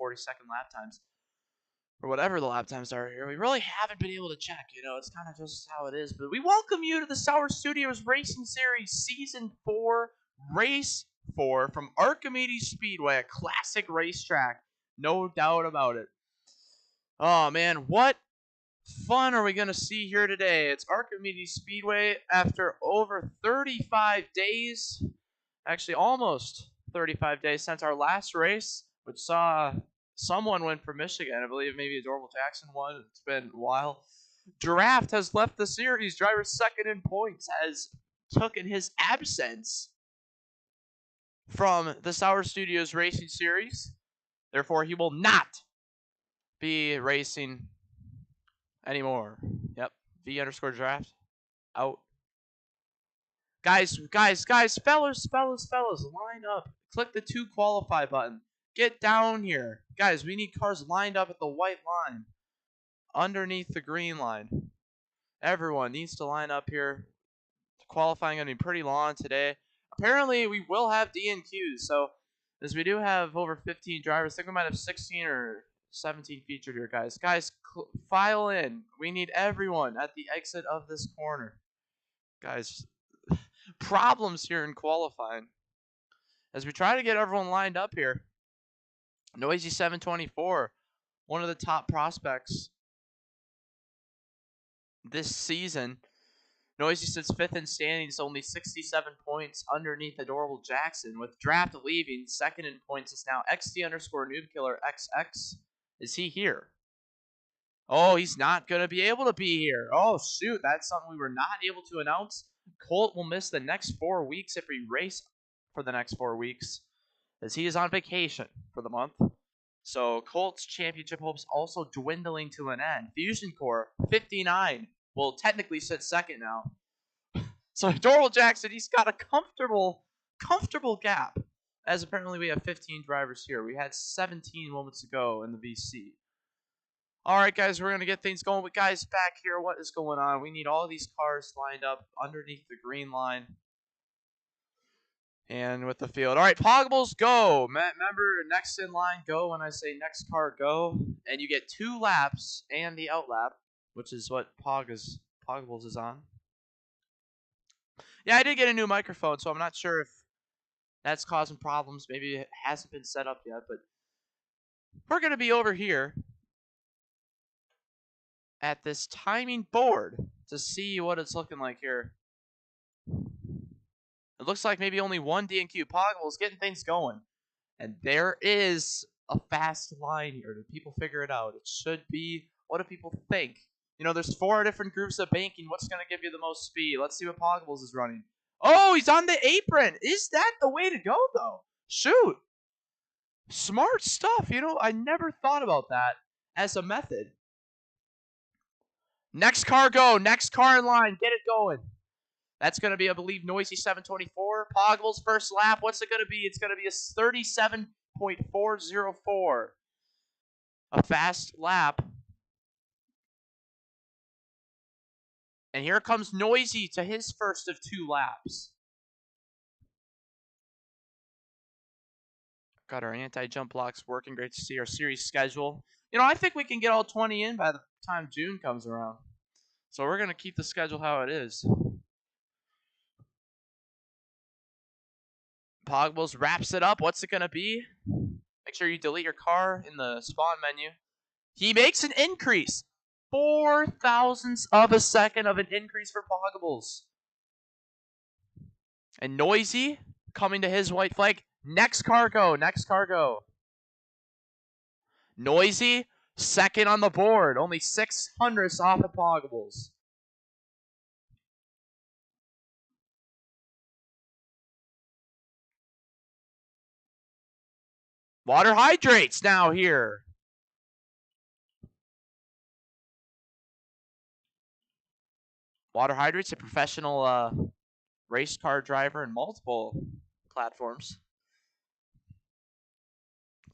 40-second lap times. Or whatever the lap times are here. We really haven't been able to check. It's kind of just how it is. But we welcome you to the Sauer Studios Racing Series Season 4, Race 4 from Archimedes Speedway, a classic racetrack. No doubt about it. Oh, man, what fun are we going to see here today? It's Archimedes Speedway after over 35 days. Actually, almost 35 days since our last race, which saw someone win for Michigan. I believe maybe Adorable Jackson won. It's been a while. Draft has left the series. Driver second in points has taken his absence from the Sauer Studios Racing Series. Therefore, he will not be racing anymore. Yep. V_draft. Out. Guys, fellas, line up. Click the to qualify button. Get down here. Guys, we need cars lined up at the white line. Underneath the green line. Everyone needs to line up here. Qualifying going to be pretty long today. Apparently, we will have DNQs. So, as we do have over 15 drivers, I think we might have 16 or 17 featured here, guys. Guys, file in. We need everyone at the exit of this corner. Guys, problems here in qualifying. As we try to get everyone lined up here. Noisy 724, one of the top prospects this season. Noisy sits 5th in standings, only 67 points underneath Adorable Jackson. With Draft leaving, second in points is now XD_NoobKiller XX. Is he here? Oh, he's not going to be able to be here. Oh, shoot. That's something we were not able to announce. Colt will miss the next 4 weeks if we race for the next 4 weeks, as he is on vacation for the month. So Colt's championship hopes also dwindling to an end. Fusion Core, 59, will technically sit second now. So Adorable Jackson, he's got a comfortable gap, as apparently we have 15 drivers here. We had 17 moments ago in the VC. All right, guys, we're going to get things going. But guys, back here, what is going on? We need all these cars lined up underneath the green line. And with the field. All right, Poggables, go. Remember, next in line, go when I say next car, go. And you get 2 laps and the out lap, which is what Poggables is on. Yeah, I did get a new microphone, so I'm not sure if that's causing problems. Maybe it hasn't been set up yet, but we're going to be over here at this timing board to see what it's looking like here. It looks like maybe only one DNQ. Poggables getting things going. And there is a fast line here. Do people figure it out? It should be. What do people think? There's 4 different groups of banking. What's going to give you the most speed? Let's see what Poggables is running. Oh, he's on the apron. Is that the way to go, though? Shoot. Smart stuff. I never thought about that as a method. Next car go. Next car in line. Get it going. That's going to be, I believe, Noisy 724. Poggables first lap. What's it going to be? It's going to be a 37.404. A fast lap. And here comes Noisy to his first of 2 laps. Got our anti-jump blocks working. Great to see our series schedule. I think we can get all 20 in by the time June comes around. So we're going to keep the schedule how it is. Poggables wraps it up. What's it going to be? Make sure you delete your car in the spawn menu. He makes an increase. 4 thousandths of a second of an increase for Poggables. And Noisy coming to his white flag. Next car go. Next car go. Noisy, second on the board. Only 600ths off of Poggables. Water hydrates now here. Water hydrates, a professional race car driver in multiple platforms.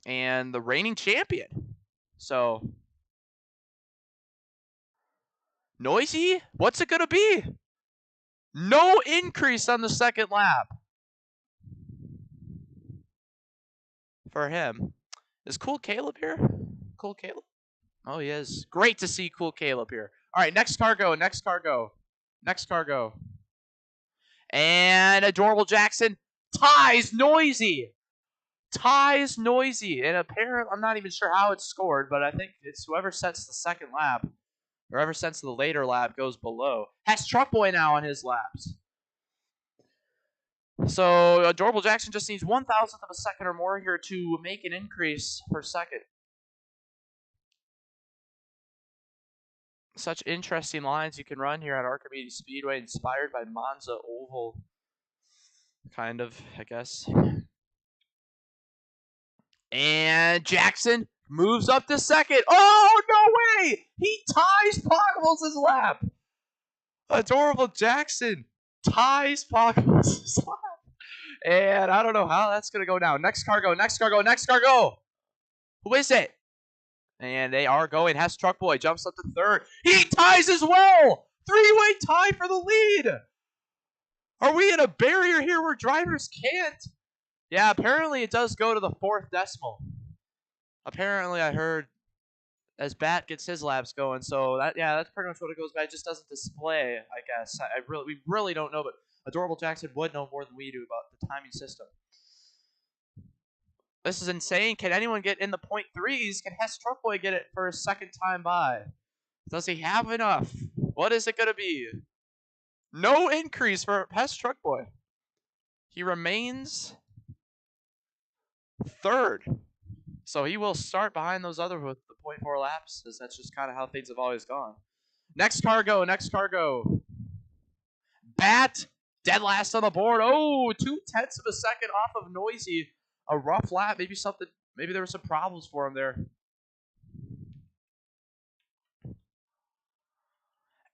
And the reigning champion. So, Noisy, what's it going to be? No increase on the second lap for him. Is Cool Caleb here? Cool Caleb? Oh, he is. Great to see Cool Caleb here. All right, next car go. Next car go. Next car go. And Adorable Jackson ties Noisy. Ties Noisy. And apparently, I'm not even sure how it's scored, but I think it's whoever sets the second lap, or whoever sets the later lap goes below. Has Truck Boy now on his laps. So Adorable Jackson just needs 1/1000th of a second or more here to make an increase per second. Such interesting lines you can run here at Archimedes Speedway, inspired by Monza Oval. Kind of, I guess. And Jackson moves up to second. Oh, no way! He ties Poggles' lap. Adorable Jackson ties Poggles' lap. And I don't know how that's going to go down. Next car go, next car go, next car go. Who is it? And they are going. Hess Truck Boy jumps up to third. He ties as well. Three-way tie for the lead. Are we in a barrier here where drivers can't? Yeah, apparently it does go to the fourth decimal. Apparently I heard as Bat gets his laps going. So that's pretty much what it goes by. It just doesn't display, I guess. We really don't know, but Adorable Jackson would know more than we do about the timing system. This is insane. Can anyone get in the .3s? Can Hess Truck Boy get it for a second time by? Does he have enough? What is it going to be? No increase for Hess Truck Boy. He remains third. So he will start behind those other with the .4 laps, as that's just kind of how things have always gone. Next car go, next car go. Bat, dead last on the board. Oh, 0.2 of a second off of Noisy. A rough lap, maybe there were some problems for him there.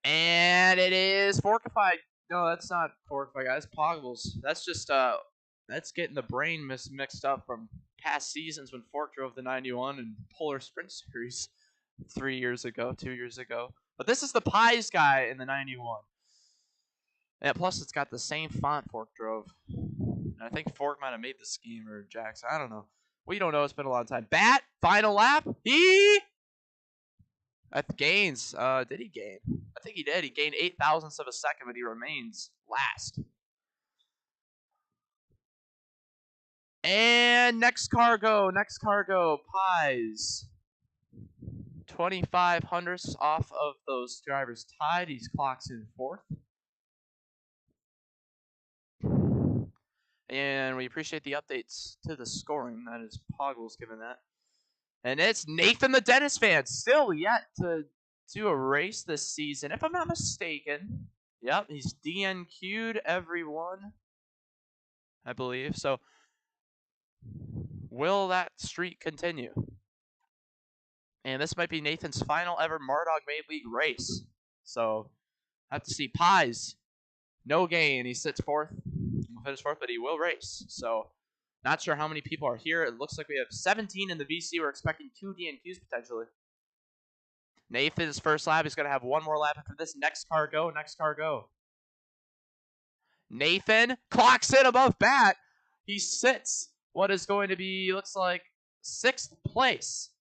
And it is Forkified. No, that's not Forkified, guys. Poggles. That's just that's getting the brain mixed up from past seasons when Fork drove the 91 and Polar Sprint Series 2 years ago. But this is the Pies guy in the 91. And plus, it's got the same font Fork drove. And I think Fork might have made the scheme, or Jackson. I don't know. We don't know. It's been a long time. Bat, final lap. He gains. Did he gain? I think he did. He gained 0.008 of a second, but he remains last. And next cargo. Pies. 2,500ths off of those drivers tied. He clocks in fourth. And we appreciate the updates to the scoring. That is Poggles giving that. And it's Nathan the Dennis fan, still yet to do a race this season, if I'm not mistaken. Yep, he's DNQ'd everyone, I believe. So, will that streak continue? And this might be Nathan's final ever Mardog Made League race. So, have to see. Pies, no gain. He sits fourth. He'll finish fourth, but he will race. So, not sure how many people are here. It looks like we have 17 in the VC. We're expecting 2 DNQs potentially. Nathan's first lap. He's going to have one more lap after this. Next car go. Nathan clocks in above Bat. He sits what is going to be, looks like, 6th place.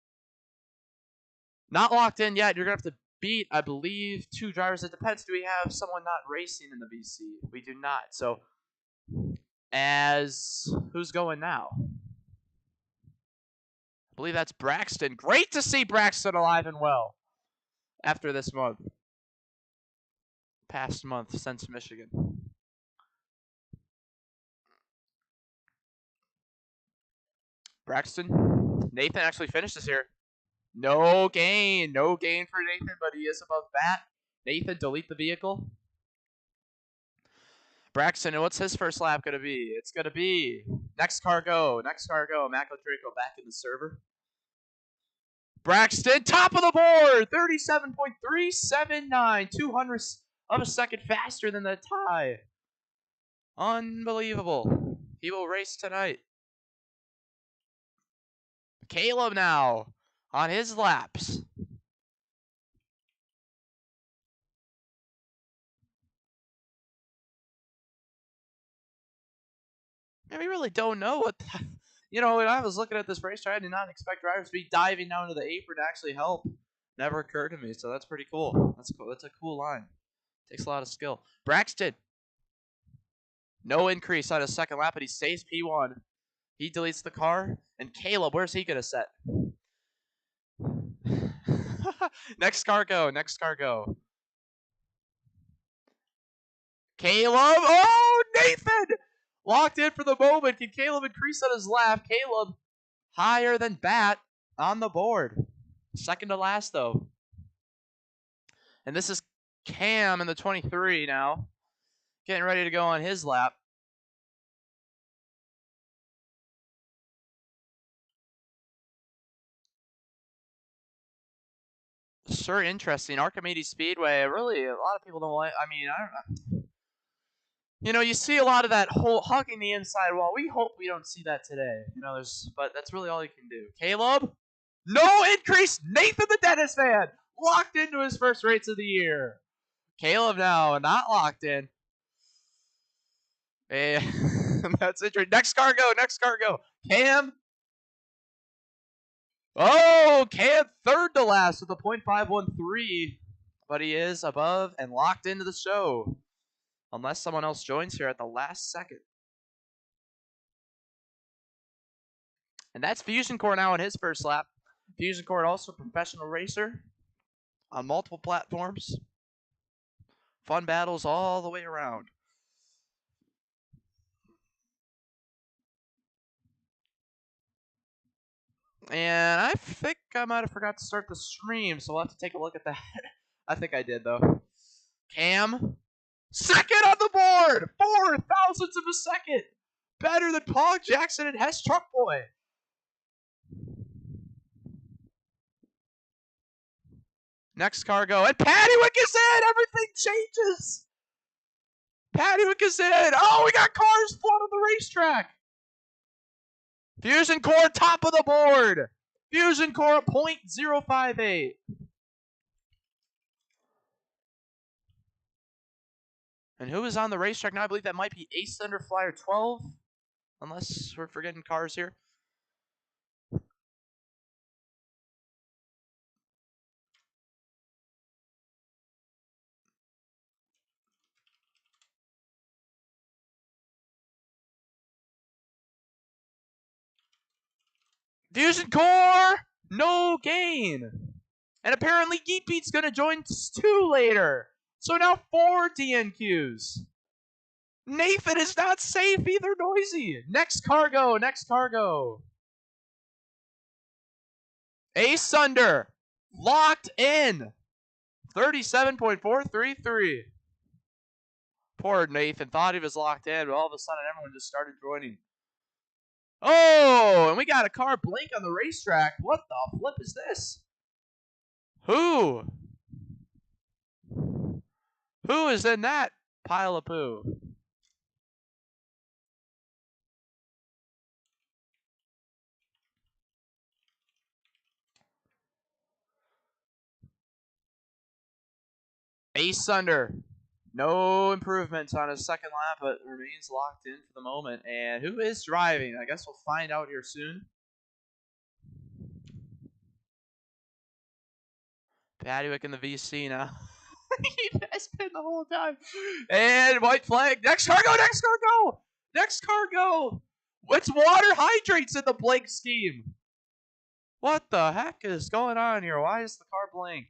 Not locked in yet. You're going to have to beat, I believe, 2 drivers. It depends. Do we have someone not racing in the VC? We do not. So, who's going now? I believe that's Braxton. Great to see Braxton alive and well after this month. Past month since Michigan. Braxton. Nathan actually finishes here. No gain for Nathan, but he is above Bat. Nathan, delete the vehicle. Braxton, and what's his first lap going to be? It's going to be next car go. Maco Draco back in the server. Braxton, top of the board, 37.379, 200ths of a second faster than the tie. Unbelievable. He will race tonight. Caleb now on his laps. And we really don't know what you know, when I was looking at this racetrack, I did not expect drivers to be diving down to the apron to actually help. Never occurred to me, so that's pretty cool. That's cool. That's a cool line. Takes a lot of skill. Braxton. No increase on his second lap, but he stays P1. He deletes the car. And Caleb, where's he going to set? Next car go. Next car go. Caleb. Oh, Nathan! Locked in for the moment. Can Caleb increase on his lap? Caleb higher than Bat on the board. Second to last, though. And this is Cam in the 23 now. Getting ready to go on his lap. Sure, interesting. Archimedes Speedway. Really, a lot of people don't like. I mean, I don't know. You know, you see a lot of that whole hugging the inside wall. We hope we don't see that today. You know, but that's really all you can do. Caleb, no increase. Nathan the Dennis fan locked into his first race of the year. Caleb now not locked in. And that's interesting. Next car go. Next car go. Cam. Oh, Cam third to last with a .513. But he is above and locked into the show. Unless someone else joins here at the last second. And that's Fusion Core now in his first lap. Fusion Core also a professional racer on multiple platforms. Fun battles all the way around. And I think I might have forgot to start the stream, so we'll have to take a look at that. I think I did, though. Cam, second on the board! 4 thousandths of a second! Better than Paul Jackson and Hess Truck Boy. Next car go, and Paddywick is in! Everything changes! Paddywick is in! Oh, we got cars flooding the racetrack! Fusion Core top of the board! Fusion Core .058. And who is on the racetrack now? I believe that might be Ace Thunder Flyer 12. Unless we're forgetting cars here. Fusion Core! No gain! And apparently Geek Beat's going to join 2 later. So now 4 DNQs. Nathan is not safe either, Noisy. Next cargo, next cargo. Ace Thunder, locked in. 37.433. Poor Nathan thought he was locked in, but all of a sudden everyone just started joining. Oh, and we got a car blink on the racetrack. What the flip is this? Who? Who is in that pile of poo? Ace Thunder. No improvements on his second lap, but remains locked in for the moment. And who is driving? I guess we'll find out here soon. Paddywick in the VC now. He has been the whole time. And white flag. Next car go, next car go. Next car go. It's water hydrates in the blank scheme. What the heck is going on here? Why is the car blank?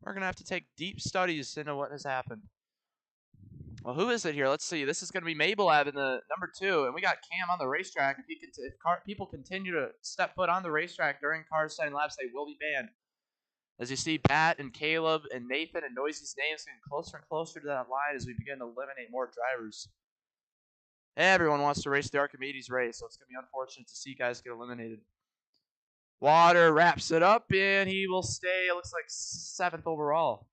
We're going to have to take deep studies into what has happened. Well, who is it here? Let's see. This is going to be Mabelab in the number 2, and we got Cam on the racetrack. If people continue to step foot on the racetrack during cars setting laps, they will be banned. As you see, Pat and Caleb and Nathan and Noisy's names getting closer and closer to that line as we begin to eliminate more drivers. Everyone wants to race the Archimedes race, so it's going to be unfortunate to see guys get eliminated. Water wraps it up, and he will stay, it looks like, 7th overall.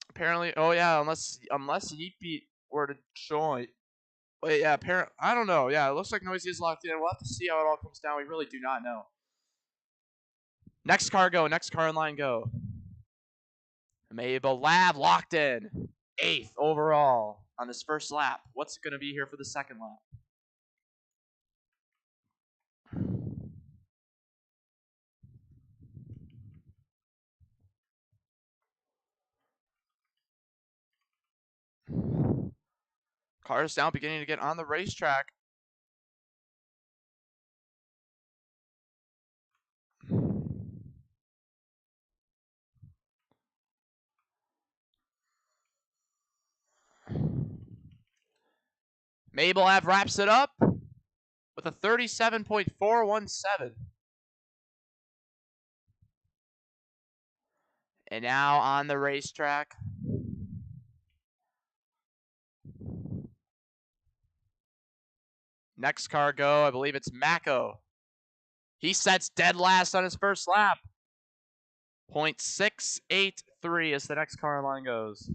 Apparently, oh yeah, unless Yeetbeat were to join. Wait, yeah, I don't know. Yeah, it looks like Noisy is locked in. We'll have to see how it all comes down. We really do not know. Next car go. Next car in line go. Mabel Lab locked in. 8th overall on this first lap. What's it going to be here for the second lap? Cars now beginning to get on the racetrack. Mabel Ave wraps it up with a 37.417. And now on the racetrack. Next car go, I believe it's Mako. He sets dead last on his first lap. 0.683 as the next car line goes.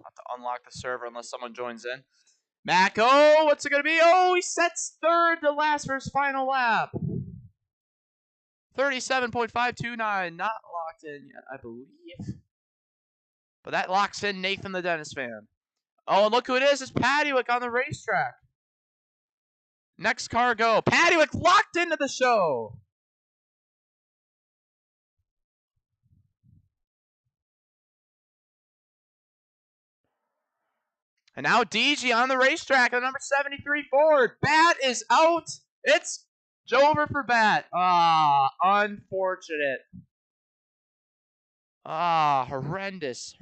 Have to unlock the server unless someone joins in. Mako, what's it going to be? Oh, he sets third to last for his final lap. 37.529, not locked in yet, I believe. But that locks in Nathan the Dennis fan. Oh, and look who it is. It's Paddywick on the racetrack. Next car go. Paddywick locked into the show. And now DG on the racetrack on number 73 Ford. Bat is out. It's over for Bat. Unfortunate. Horrendous.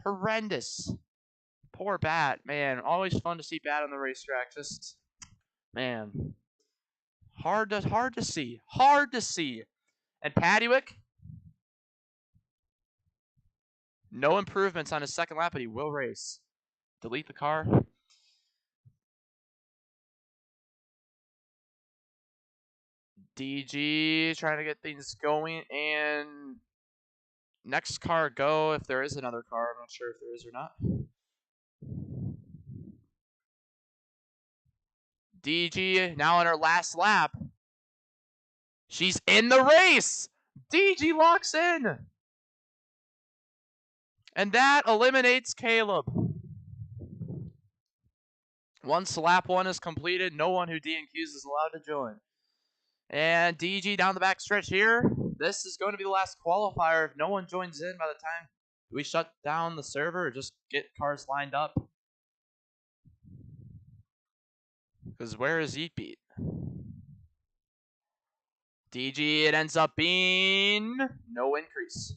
Poor Bat, man. Always fun to see Bat on the racetrack. Just, man, hard to see. And Paddywick, no improvements on his second lap, but he will race. Delete the car. DG trying to get things going, and next car go if there is another car. I'm not sure if there is or not. DG now on her last lap. She's in the race. DG locks in. And that eliminates Caleb. Once lap 1 is completed, no one who DNQs is allowed to join. And DG down the back stretch here. This is going to be the last qualifier. If no one joins in by the time we shut down the server or just get cars lined up. Because where is Eatbeat? DG, it ends up being no increase.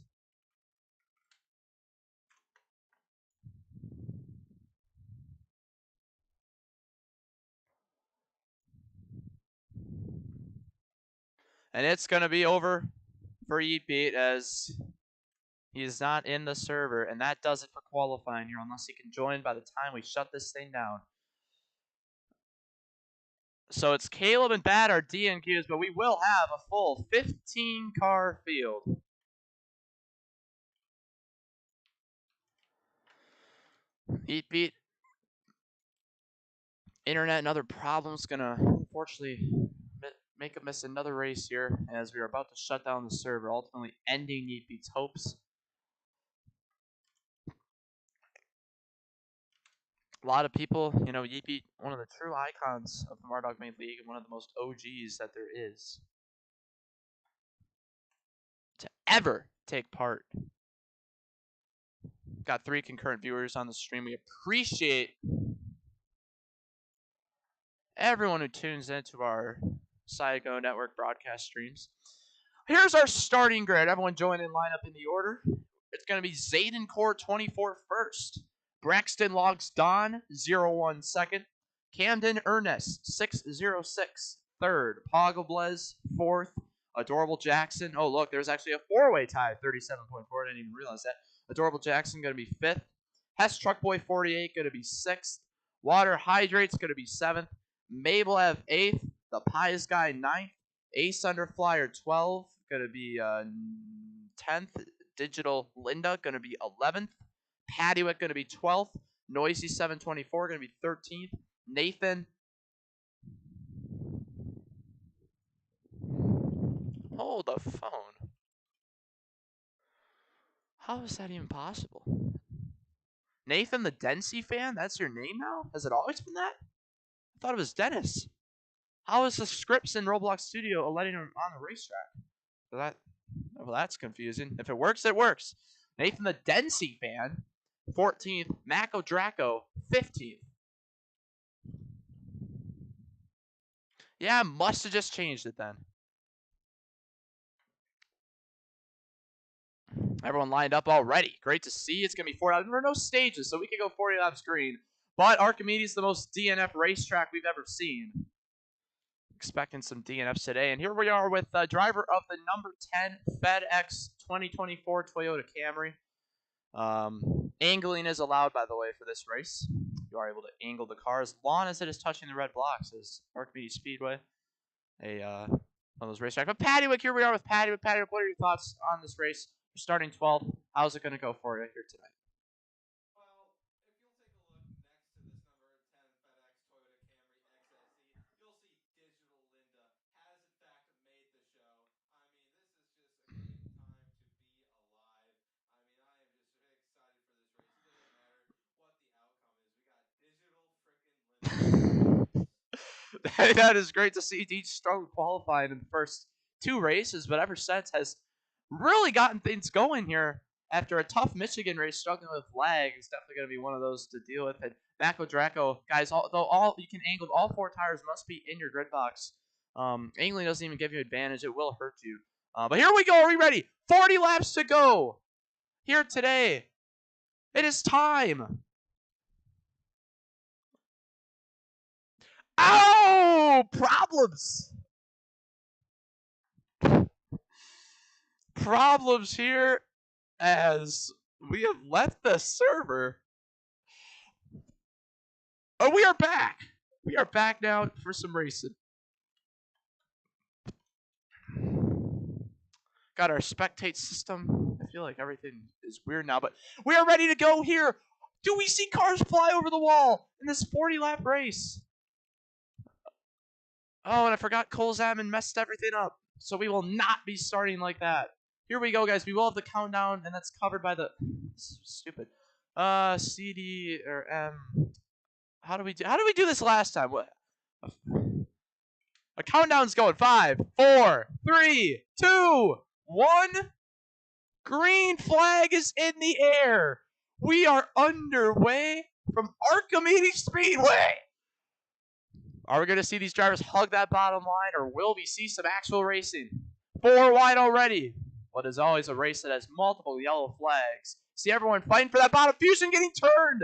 And it's going to be over for Eatbeat as he is not in the server. And that does it for qualifying here unless he can join by the time we shut this thing down. So it's Caleb and Bat are DNQs, but we will have a full 15-car field. Eatbeat. Internet and other problems gonna unfortunately make him miss another race here as we are about to shut down the server, ultimately ending Eatbeat's hopes. A lot of people, Yeetbeat, one of the true icons of the Mardog Main League and one of the most OGs that there is to ever take part. Got 3 concurrent viewers on the stream. We appreciate everyone who tunes into our Psycho Network broadcast streams. Here's our starting grid. Everyone join in line up in the order. It's going to be Zayden Core 24 first. Braxton Logs Don 01 second. Camden Ernest 606 third. Pogoblez 4th. Adorable Jackson. Oh, look, there's actually a 4-way tie. 37.4. I didn't even realize that. Adorable Jackson going to be 5th. Hess Truckboy 48 going to be 6th. Water Hydrate's going to be 7th. Mabel Ave 8th. The Pies Guy 9th. Ace Under Flyer 12. Going to be 10th. Digital Linda going to be 11th. Paddywick going to be 12th. Noisy 724 going to be 13th. Nathan Hold the phone. How is that even possible? Nathan the Dempsey fan? That's your name now? Has it always been that? I thought it was Dennis. How is the scripts in Roblox Studio letting him on the racetrack? Well, that's confusing. If it works, it works. Nathan the Dempsey fan, 14th. Mako Draco, 15th. Yeah, must have just changed it then. Everyone lined up already. Great to see. It's going to be 4 laps. There are no stages, so we can go 40 laps green. But Archimedes, the most DNF racetrack we've ever seen. Expecting some DNFs today. And here we are with driver of the number 10 FedEx 2024 Toyota Camry. Angling is allowed, by the way, for this race. You are able to angle the car as long as it is touching the red blocks. As Archimedes Speedway, one of those racetracks. But Paddywick, here we are with Paddywick. Paddywick, what are your thoughts on this race? You're starting 12th. How's it going to go for you here tonight? Well, if you'll take a look next to this number 10 FedEx Toyota Camry XSE, you'll see Digital Linda has in fact made the show. I mean, this is just a great time to be alive. I mean, I am just very excited for this race. It doesn't matter what the outcome is. We got Digital frickin' Linda. That is great to see. Deej struggled qualifying in the first 2 races, but ever since has really gotten things going here. After a tough Michigan race, struggling with lag, it's definitely going to be one of those to deal with. And Mako Draco, guys, although all you can angle, all 4 tires must be in your grid box. Angling doesn't even give you advantage; it will hurt you. But here we go. Are we ready? 40 laps to go here today. It is time. Ow! Problems. Problems here as we have left the server. Oh, we are back. We are back now for some racing. Got our spectate system. I feel like everything is weird now, but we are ready to go here. Do we see cars fly over the wall in this 40-lap race? Oh, and I forgot Cole Zaman messed everything up, so we will not be starting like that. Here we go, guys. We will have the countdown, and that's covered by the stupid CD or M. How do we do this last time? What? A countdown's going. 5, 4, 3, 2, 1. Green flag is in the air. We are underway from Archimedes Speedway. Are we going to see these drivers hug that bottom line, or will we see some actual racing? 4 wide already. What is always a race that has multiple yellow flags. See everyone fighting for that bottom fusion getting turned.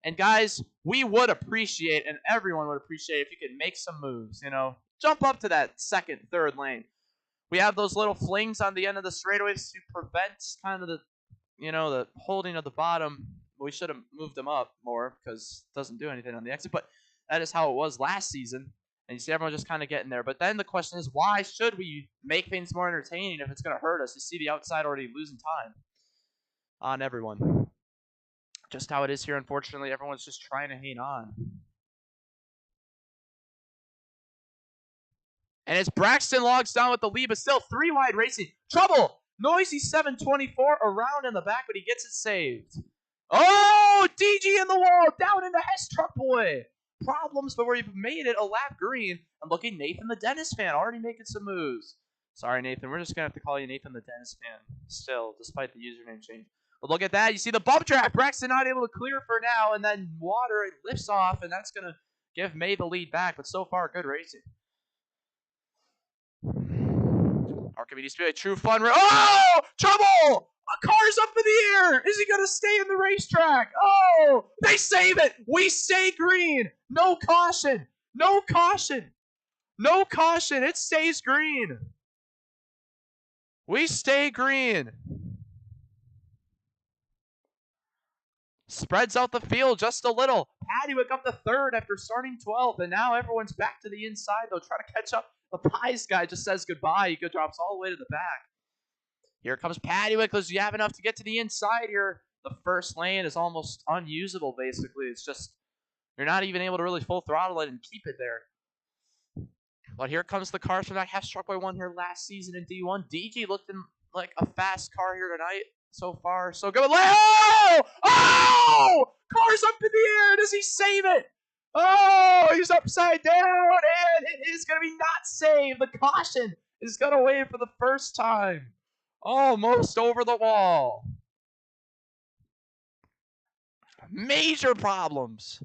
And guys, we would appreciate, and everyone would appreciate, if you could make some moves, jump up to that second, third lane. We have those little flings on the end of the straightaways to prevent kind of the holding of the bottom. We should have moved them up more because it doesn't do anything on the exit, but that is how it was last season. And you see everyone just kind of getting there. But then the question is, why should we make things more entertaining if it's going to hurt us? You see the outside already losing time on everyone. Just how it is here, unfortunately. Everyone's just trying to hang on. And as Braxton logs down with the lead, but still 3 wide racing. Trouble! Noisy 724 around in the back, but he gets it saved. Oh! DG in the wall! Down into Hess Truck Boy! Problems, but we've made it a lap green. And looking, Nathan the Dennis fan already making some moves. Sorry, Nathan. We're just going to have to call you Nathan the Dennis fan still, despite the username change. But look at that. You see the bump track. Braxton not able to clear for now, and then water, it lifts off, and that's going to give May the lead back. But so far, good racing. Archimedes Speedway, true fun. Oh! Trouble! A car's up in the air! Is he going to stay in the racetrack? Oh! They save it! We stay green! No caution! No caution! No caution! It stays green! We stay green! Spreads out the field just a little. Paddywick up to 3rd after starting 12th, and now everyone's back to the inside. They'll try to catch up. The Pies guy just says goodbye. He drops all the way to the back. Here comes Paddywick. Does you have enough to get to the inside here? The first lane is almost unusable, basically. It's just, you're not even able to really full throttle it and keep it there. But here comes the cars from that Hess Truckboy won here last season in D1. DG looked like a fast car here tonight. So far, so good. Oh! Oh! Car's up in the air. Does he save it? Oh, he's upside down, and it is going to be not saved. The caution is going to wave for the first time. Almost over the wall. Major problems.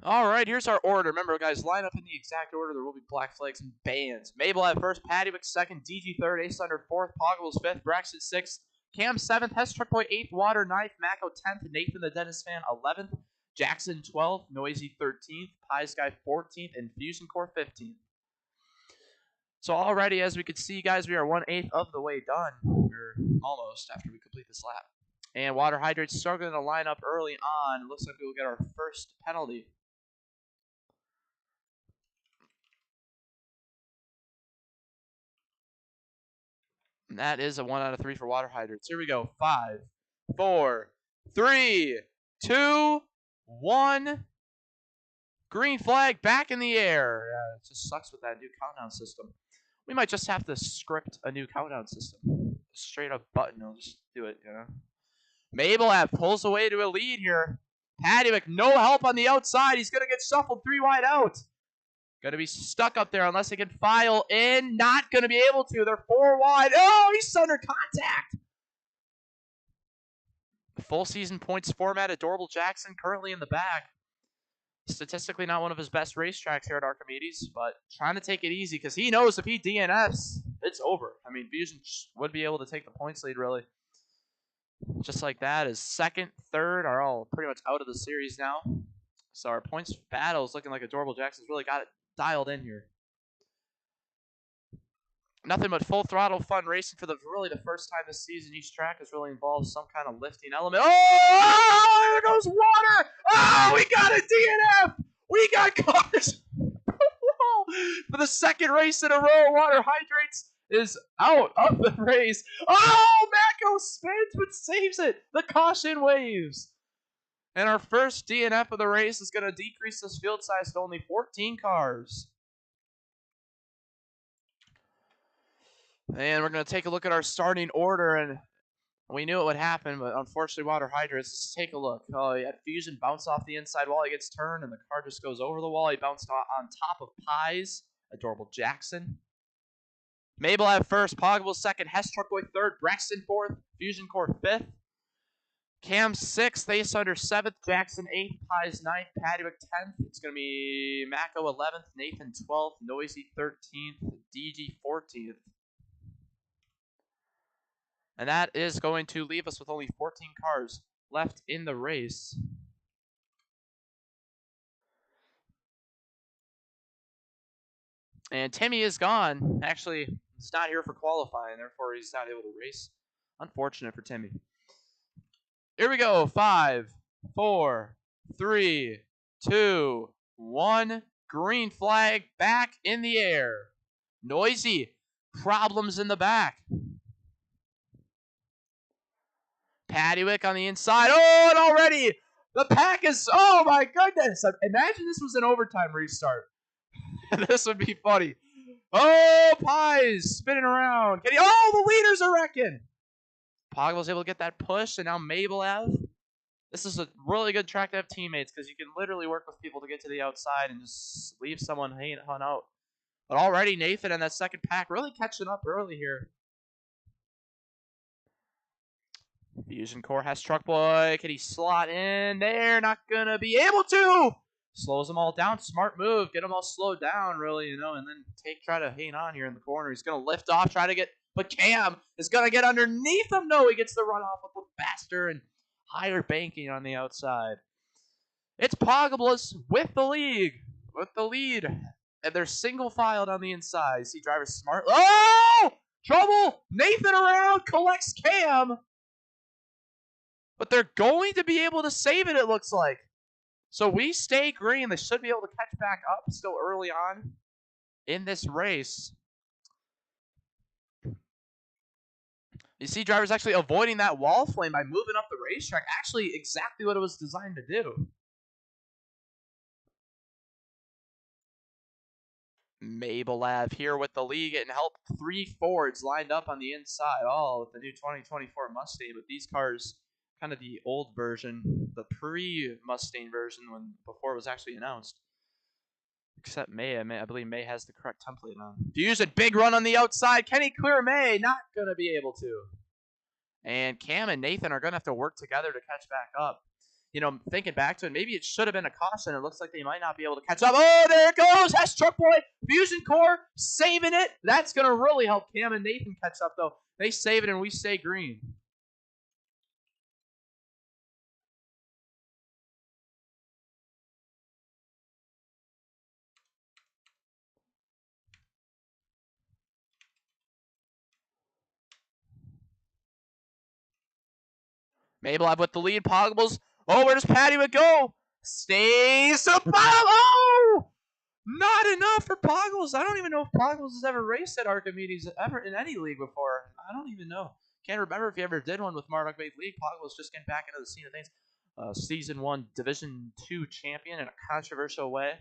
All right, here's our order. Remember, guys, line up in the exact order. There will be black flags and bans. Mabel at first, Pattywick second, DG third, Ace Thunder fourth, Poggles fifth, Braxton sixth, Cam seventh, Hess Truckboy eighth, Water ninth, Mako 10th, Nathan the Dennis fan 11th, Jackson 12th, Noisy 13th, Pies Guy 14th, and Fusion Core 15th. So already, as we could see, guys, we are 1/8 of the way done. We're almost after we complete this lap. And Water Hydrate's struggling to line up early on. It looks like we'll get our first penalty. And that is a 1 out of 3 for Water Hydrants. Here we go. 5, 4, 3, 2, 1. Green flag back in the air. Yeah, it just sucks with that new countdown system. We might just have to script a new countdown system. Straight up button. I'll just do it, you know. Mabel pulls away to a lead here. Pattywick, no help on the outside. He's going to get shuffled 3 wide out. Going to be stuck up there unless they can file in. Not going to be able to. They're 4 wide. Oh, he's under contact. The full season points format, Adorable Jackson currently in the back. Statistically not one of his best racetracks here at Archimedes, but trying to take it easy because he knows if he DNFs, it's over. I mean, Fusion would be able to take the points lead, really. Just like that, his second, third are all pretty much out of the series now. So our points battle is looking like Adorable Jackson's really got it dialed in here. Nothing but full throttle fun racing for really the first time this season. Each track has really involved some kind of lifting element. Oh, there goes Water! Oh, we got a DNF! We got cars! For the second race in a row, Water Hydrates is out of the race. Oh, Mako spins but saves it. The caution waves. And our first DNF of the race is going to decrease this field size to only 14 cars. And we're going to take a look at our starting order, and we knew it would happen, but unfortunately, Water Hydrates, let's take a look. Oh, he had Fusion bounce off the inside wall. He gets turned, and the car just goes over the wall. He bounced on top of Pies, Adorable Jackson. Mabel at first, Poggable second, Hess Truckboy third, Braxton fourth, Fusion Core fifth. Cam 6th, Ace Under 7th, Jackson 8th, Pies 9th, Pattywick 10th. It's going to be Mako 11th, Nathan 12th, Noisy 13th, DG 14th. And that is going to leave us with only 14 cars left in the race. And Timmy is gone. Actually, he's not here for qualifying, therefore he's not able to race. Unfortunate for Timmy. Here we go. 5, 4, 3, 2, 1. Green flag back in the air. Noisy. Problems in the back. Pattywick on the inside. Oh, and already the pack is... Oh, my goodness. Imagine this was an overtime restart. This would be funny. Oh, Pies spinning around. Oh, the leaders are wrecking. Pog was able to get that push, and now Mabel Ave. This is a really good track to have teammates because you can literally work with people to get to the outside and just leave someone hanging out. But already Nathan and that second pack really catching up early here. Fusion Core has Truckboy. Can he slot in there? Not going to be able to. Slows them all down. Smart move. Get them all slowed down, really, and then try to hang on here in the corner. He's going to lift off, try to get... But Cam is going to get underneath him. No, he gets the runoff a little faster and higher banking on the outside. It's Poggables with the lead. And they're single filed on the inside. See driver smart. Oh! Trouble! Nathan around, collects Cam. But they're going to be able to save it looks like. So we stay green. They should be able to catch back up still early on. in this race. You see drivers actually avoiding that wall flame by moving up the racetrack. Actually, exactly what it was designed to do. Mabelab here with the lead getting help. 3 Fords lined up on the inside, all with the new 2024 Mustang. But these cars, kind of the old version, the pre-Mustang version when before it was actually announced. Except May, I believe May has the correct template on. Fusion, big run on the outside. Can he clear May? Not going to be able to. And Cam and Nathan are going to have to work together to catch back up. You know, thinking back to it, maybe it should have been a caution. It looks like they might not be able to catch up. Oh, there it goes. Hess Truck Boy, Fusion Core, saving it. That's going to really help Cam and Nathan catch up, though. They save it, and we stay green. Mabelab with the lead. Poggables. Oh, where does Patty would go? Stays to bottom. Oh! Not enough for Poggles. I don't even know if Poggles has ever raced at Archimedes ever in any league before. I don't even know. Can't remember if he ever did one with Marduk Bay League. Poggles just getting back into the scene of things. Season 1 Division 2 champion in a controversial way.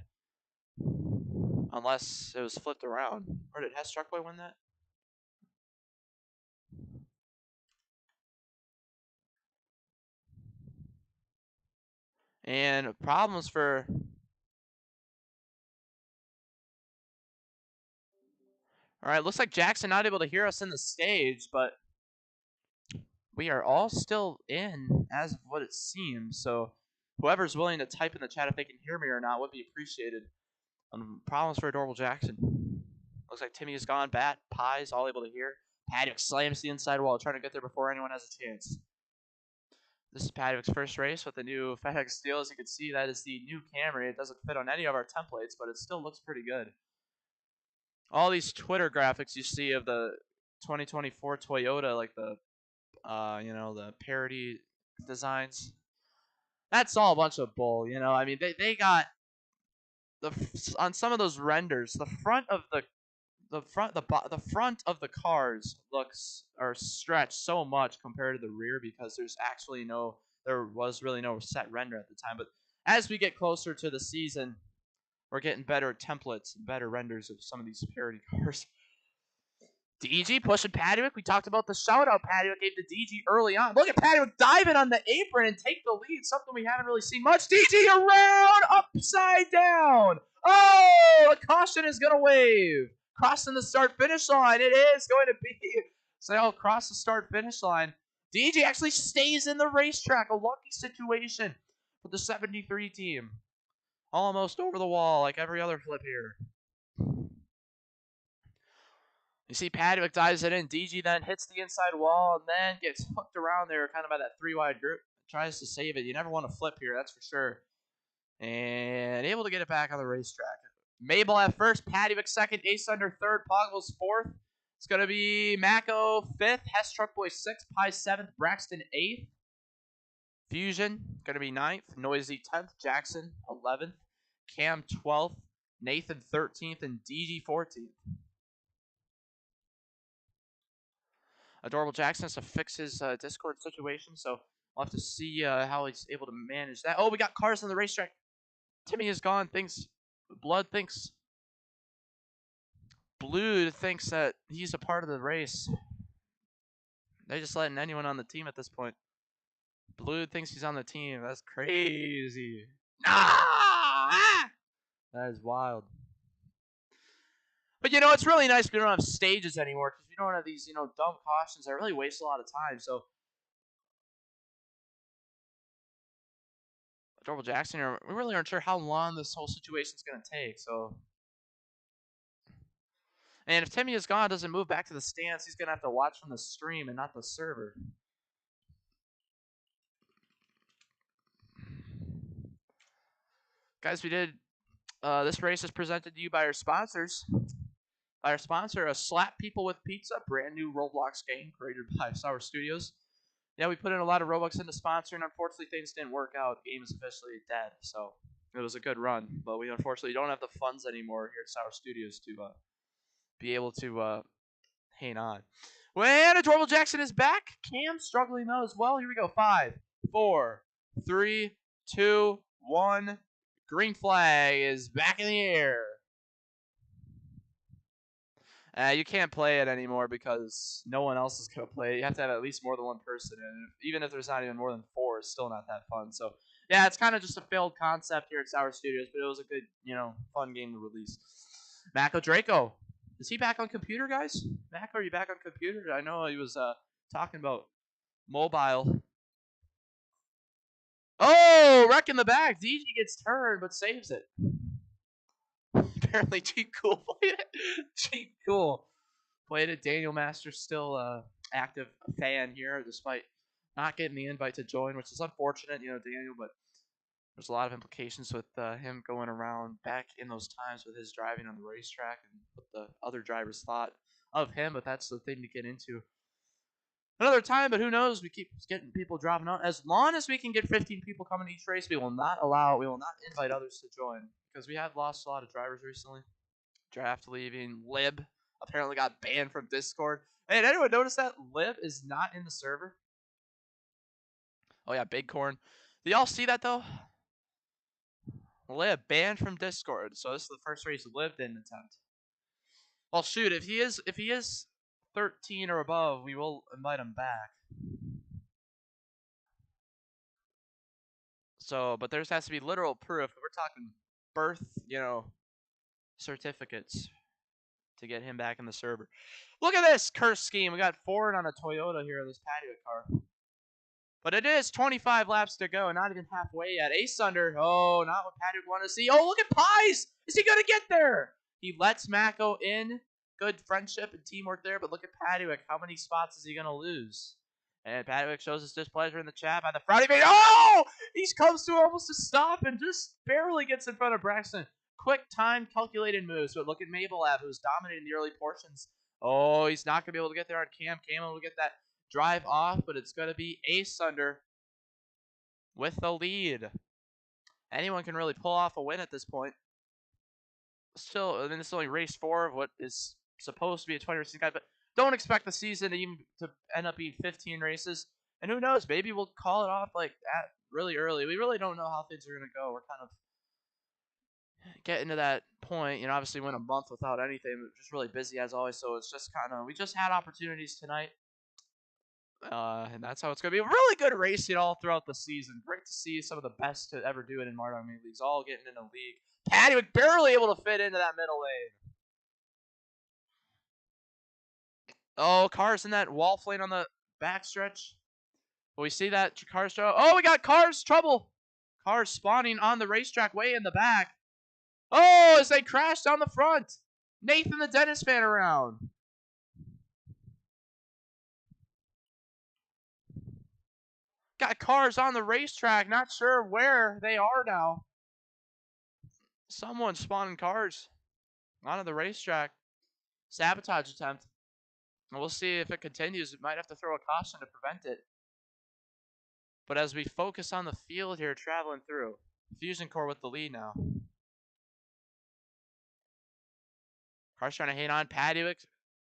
Unless it was flipped around. Or did Hess Truckboy win that? And problems for... Alright, looks like Jackson not able to hear us in the stage, but we are all still in as of what it seems. So whoever's willing to type in the chat if they can hear me or not would be appreciated. Problems for Adorable Jackson. Looks like Timmy is gone. Bat, Pies, all able to hear. Paddock slams the inside wall, trying to get there before anyone has a chance. This is Paddock's first race with the new FedEx Steel. As you can see, that is the new Camry. It doesn't fit on any of our templates, but it still looks pretty good. All these Twitter graphics you see of the 2024 Toyota, like the, the parody designs, that's all a bunch of bull. You know, I mean, they got on some of those renders, the front of the front of the cars are stretched so much compared to the rear because there was really no set render at the time. But as we get closer to the season, we're getting better templates and better renders of some of these parody cars. DG pushing Padwick. We talked about the shout out Padwick gave to DG early on. Look at Padwick diving on the apron and take the lead. Something we haven't really seen much. DG around, upside down. Oh, the caution is going to wave. Crossing the start-finish line. It is going to be. So cross the start-finish line. DG actually stays in the racetrack. A lucky situation for the 73 team. Almost over the wall like every other flip here. You see Padwick dives it in. DG then hits the inside wall and then gets hooked around there kind of by that 3-wide group. Tries to save it. You never want to flip here, that's for sure. And able to get it back on the racetrack. Mabel at first, Padwick second, Ace under third, Poggles fourth. It's going to be Mako fifth, Hess Truckboy sixth, Pie seventh, Braxton eighth. Fusion going to be ninth, Noisy 10th, Jackson 11th, Cam 12th, Nathan 13th, and DG 14th. Adorable Jackson has to fix his Discord situation, so we'll have to see how he's able to manage that. Oh, we got cars on the racetrack. Timmy is gone. Blood thinks that he's a part of the race. They're just letting anyone on the team at this point. Blue thinks he's on the team. That's crazy. Ah! That is wild. But, it's really nice we don't have stages anymore because we don't have these, dumb cautions that really waste a lot of time. So, Adorable Jackson, we really aren't sure how long this whole situation is going to take. So, and if Timmy is gone, doesn't move back to the stands, he's going to have to watch from the stream and not the server. Guys, this race is presented to you by our sponsors. By our sponsor, Slap People with Pizza, brand new Roblox game created by Sour Studios. Yeah, we put in a lot of Robux into sponsoring. Unfortunately, things didn't work out. Game is officially dead. So, It was a good run, but we unfortunately don't have the funds anymore here at Sour Studios to be able to hang on. When Adorable Jackson is back, Cam struggling though as well. Here we go. 5, 4, 3, 2, 1. Green flag is back in the air. You can't play it anymore because no one else is going to play it. You have to have at least more than one person. And even if there's not even more than 4, it's still not that fun. So, yeah, it's kind of just a failed concept here at Sour Studios, but it was a good, fun game to release. Mako Draco. Is he back on computer, guys? Mako, are you back on computer? I know he was talking about mobile. Oh, wreck in the back. DG gets turned, but saves it. Apparently, Cheap Cool played it. Cheap Cool played it. Daniel Masters still active fan here, despite not getting the invite to join, which is unfortunate, Daniel. But there's a lot of implications with him going around back in those times with his driving on the racetrack and what the other drivers thought of him. But that's the thing to get into another time. But who knows? We keep getting people dropping out. As long as we can get 15 people coming to each race, we will not invite others to join because we have lost a lot of drivers recently. Draft leaving. Lib apparently got banned from Discord. Hey, did anyone notice that Lib is not in the server? Oh yeah, Big Corn. Did y'all see that though? Lib banned from Discord. So this is the first race Lib didn't attempt. Well, shoot, if he is 13 or above, we will invite him back. So, but there has to be literal proof. We're talking birth, certificates to get him back in the server. Look at this curse scheme. We got Ford on a Toyota here, this patio car. But it is 25 laps to go, not even halfway yet. Ace under. Oh, not what Patrick wanted to see. Oh, look at Pies. Is he going to get there? He lets Mako in. Good friendship and teamwork there, but look at Padwick. How many spots is he going to lose? And Padwick shows his displeasure in the chat by the Friday video. Oh! He comes to almost a stop and just barely gets in front of Braxton. Quick time, calculated moves. But look at Mabelab, who's dominating the early portions. Oh, he's not going to be able to get there on Cam. Cam will get that drive off, but it's going to be Ace under with the lead. Anyone can really pull off a win at this point. Still, I mean, this is only race 4 of what is supposed to be a 20 racing guide, but don't expect the season to end up being 15 races. And who knows, maybe we'll call it off like at really early. We really don't know how things are going to go. We're kind of getting to that point. Obviously went a month without anything. We're just really busy as always, so it's just kind of, we just had opportunities tonight. And that's how it's going to be. Really good racing all throughout the season. Great to see some of the best to ever do it in Mardog Main Leagues all getting in the league. Patty was barely able to fit into that middle lane. Oh, cars in that wall flame on the backstretch. We see that cars trouble. Oh, we got cars trouble. Cars spawning on the racetrack way in the back. Oh, as they crash down the front. Nathan the Dentist fan around. Got cars on the racetrack. Not sure where they are now. Someone spawning cars onto the racetrack. Sabotage attempt. And we'll see if it continues. We might have to throw a caution to prevent it. But as we focus on the field here, traveling through. Fusion Core with the lead now. Car's trying to hang on. Padwick.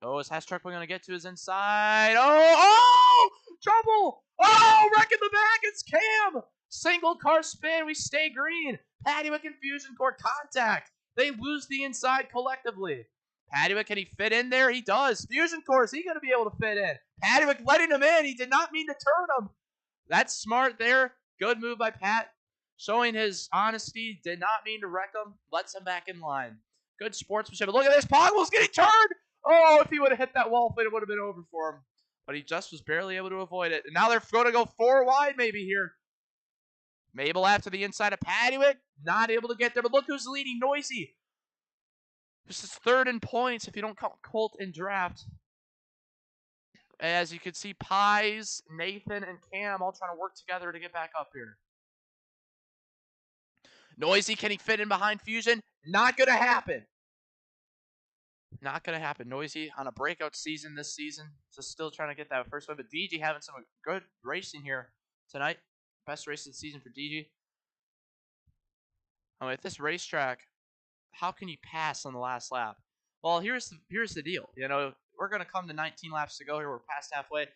Oh, is Hess Truck going to get to his inside? Oh! Trouble! Oh, wreck in the back. It's Cam. Single car spin. We stay green. Padwick and Fusion Core contact. They lose the inside collectively. Padwick, can he fit in there? He does. Fusion Core, is he going to be able to fit in? Padwick letting him in. He did not mean to turn him. That's smart there. Good move by Pat. Showing his honesty. Did not mean to wreck him. Lets him back in line. Good sportsmanship. Look at this. Poggle's getting turned. Oh, if he would have hit that wall flip, it would have been over for him. But he just was barely able to avoid it. And now they're going to go 4 wide maybe here. Mabel after the inside of Padwick. Not able to get there. But look who's leading. Noisy. This is 3rd in points if you don't count Colt in draft. As you can see, Pies, Nathan, and Cam all trying to work together to get back up here. Noisy, can he fit in behind Fusion? Not going to happen. Not going to happen. Noisy on a breakout season this season. So still trying to get that first win. But DG having some good racing here tonight. Best race of the season for DG. I mean, at this racetrack, how can you pass on the last lap? Well, here's the deal. You know, we're gonna come to 19 laps to go here. We're past halfway.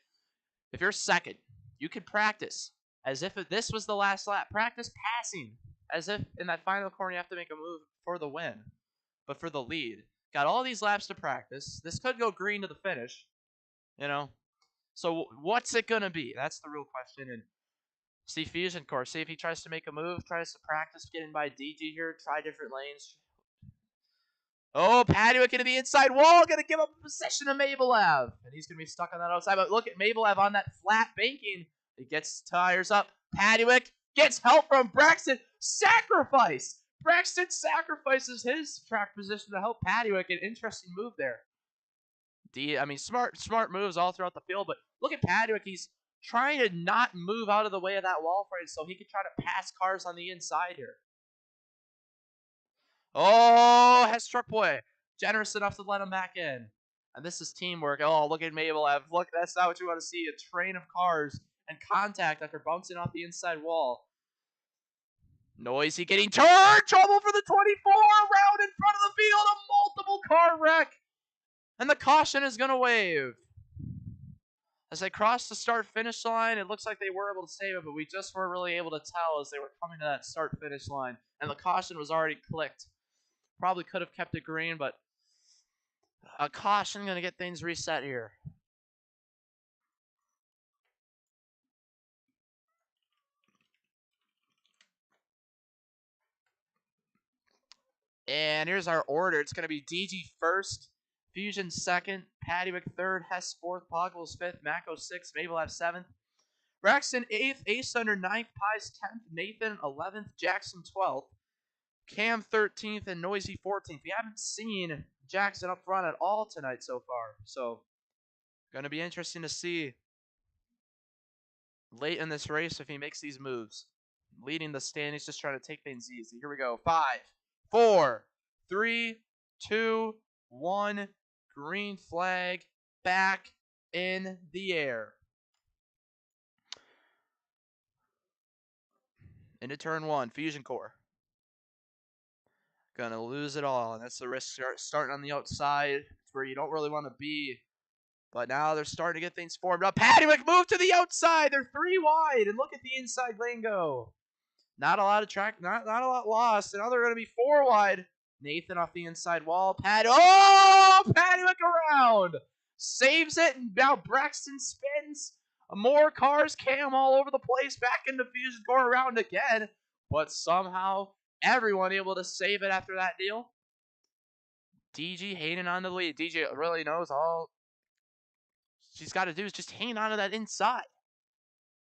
If you're second, you could practice as if this was the last lap. Practice passing as if in that final corner you have to make a move for the win, but for the lead. Got all these laps to practice. This could go green to the finish, you know. So what's it gonna be? That's the real question. And see Fusion Core. See if he tries to make a move, tries to practice getting by DG here, try different lanes. Oh, Paduick into the inside wall, gonna give up a position to Mabelev. And he's gonna be stuck on that outside. But look at Mabelev on that flat banking. He gets tires up. Paduick gets help from Braxton. Sacrifice! Braxton sacrifices his track position to help Paduick. An interesting move there. Smart moves all throughout the field. But look at Paduick. He's trying to not move out of the way of that wall frame so he can try to pass cars on the inside here. Oh, Hestruck boy. Generous enough to let him back in. And this is teamwork. Oh, look at Mabelev. Look, that's not what you want to see. A train of cars and contact after bouncing off the inside wall. Noisy getting turned. Trouble for the 24. Round in front of the field. A multiple car wreck. And the caution is going to wave. As they cross the start-finish line, it looks like they were able to save it, but we just weren't really able to tell as they were coming to that start-finish line. And the caution was already clicked. Probably could have kept it green, but a caution going to get things reset here. And here's our order. It's going to be DG first, Fusion second, Paduick third, Hess fourth, Poggles fifth, Mako sixth, Mabelev seventh, Braxton eighth, Ace Thunder ninth, Pies 10th, Nathan 11th, Jackson 12th, Cam 13th, and Noisy 14th. We haven't seen Jackson up front at all tonight so far, so going to be interesting to see late in this race if he makes these moves. Leading the standings, just trying to take things easy. Here we go. 5, 4, 3, 2, 1. Green flag back in the air. Into turn 1, Fusion Core. Gonna lose it all, and that's the risk starting on the outside. It's where you don't really want to be. But now they're starting to get things formed up. Paduick move to the outside. They're 3 wide, and look at the inside lane go. Not a lot of track, not a lot lost. And now they're going to be 4 wide. Nathan off the inside wall. Paduick around. Saves it, and now Braxton spins. More cars, Cam all over the place. Back into Fusion Core around again. But somehow, everyone able to save it after that deal. DG hanging on to the lead. DG really knows all she's got to do is just hang on to that inside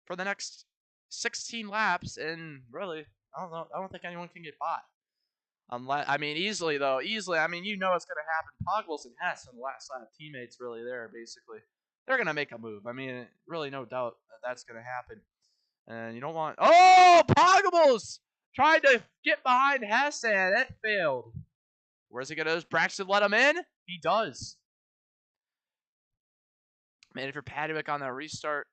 for the next 16 laps, and really, I don't think anyone can get by. Easily though. I mean, you know it's gonna happen. Poggles and Hess on the last lap, teammates really there basically. They're gonna make a move. I mean, really no doubt that's gonna happen. And you don't want. Oh, Poggles tried to get behind Hess and it failed. Where's he gonna? Does Braxton let him in? He does. Man, if you're Paduick on that restart,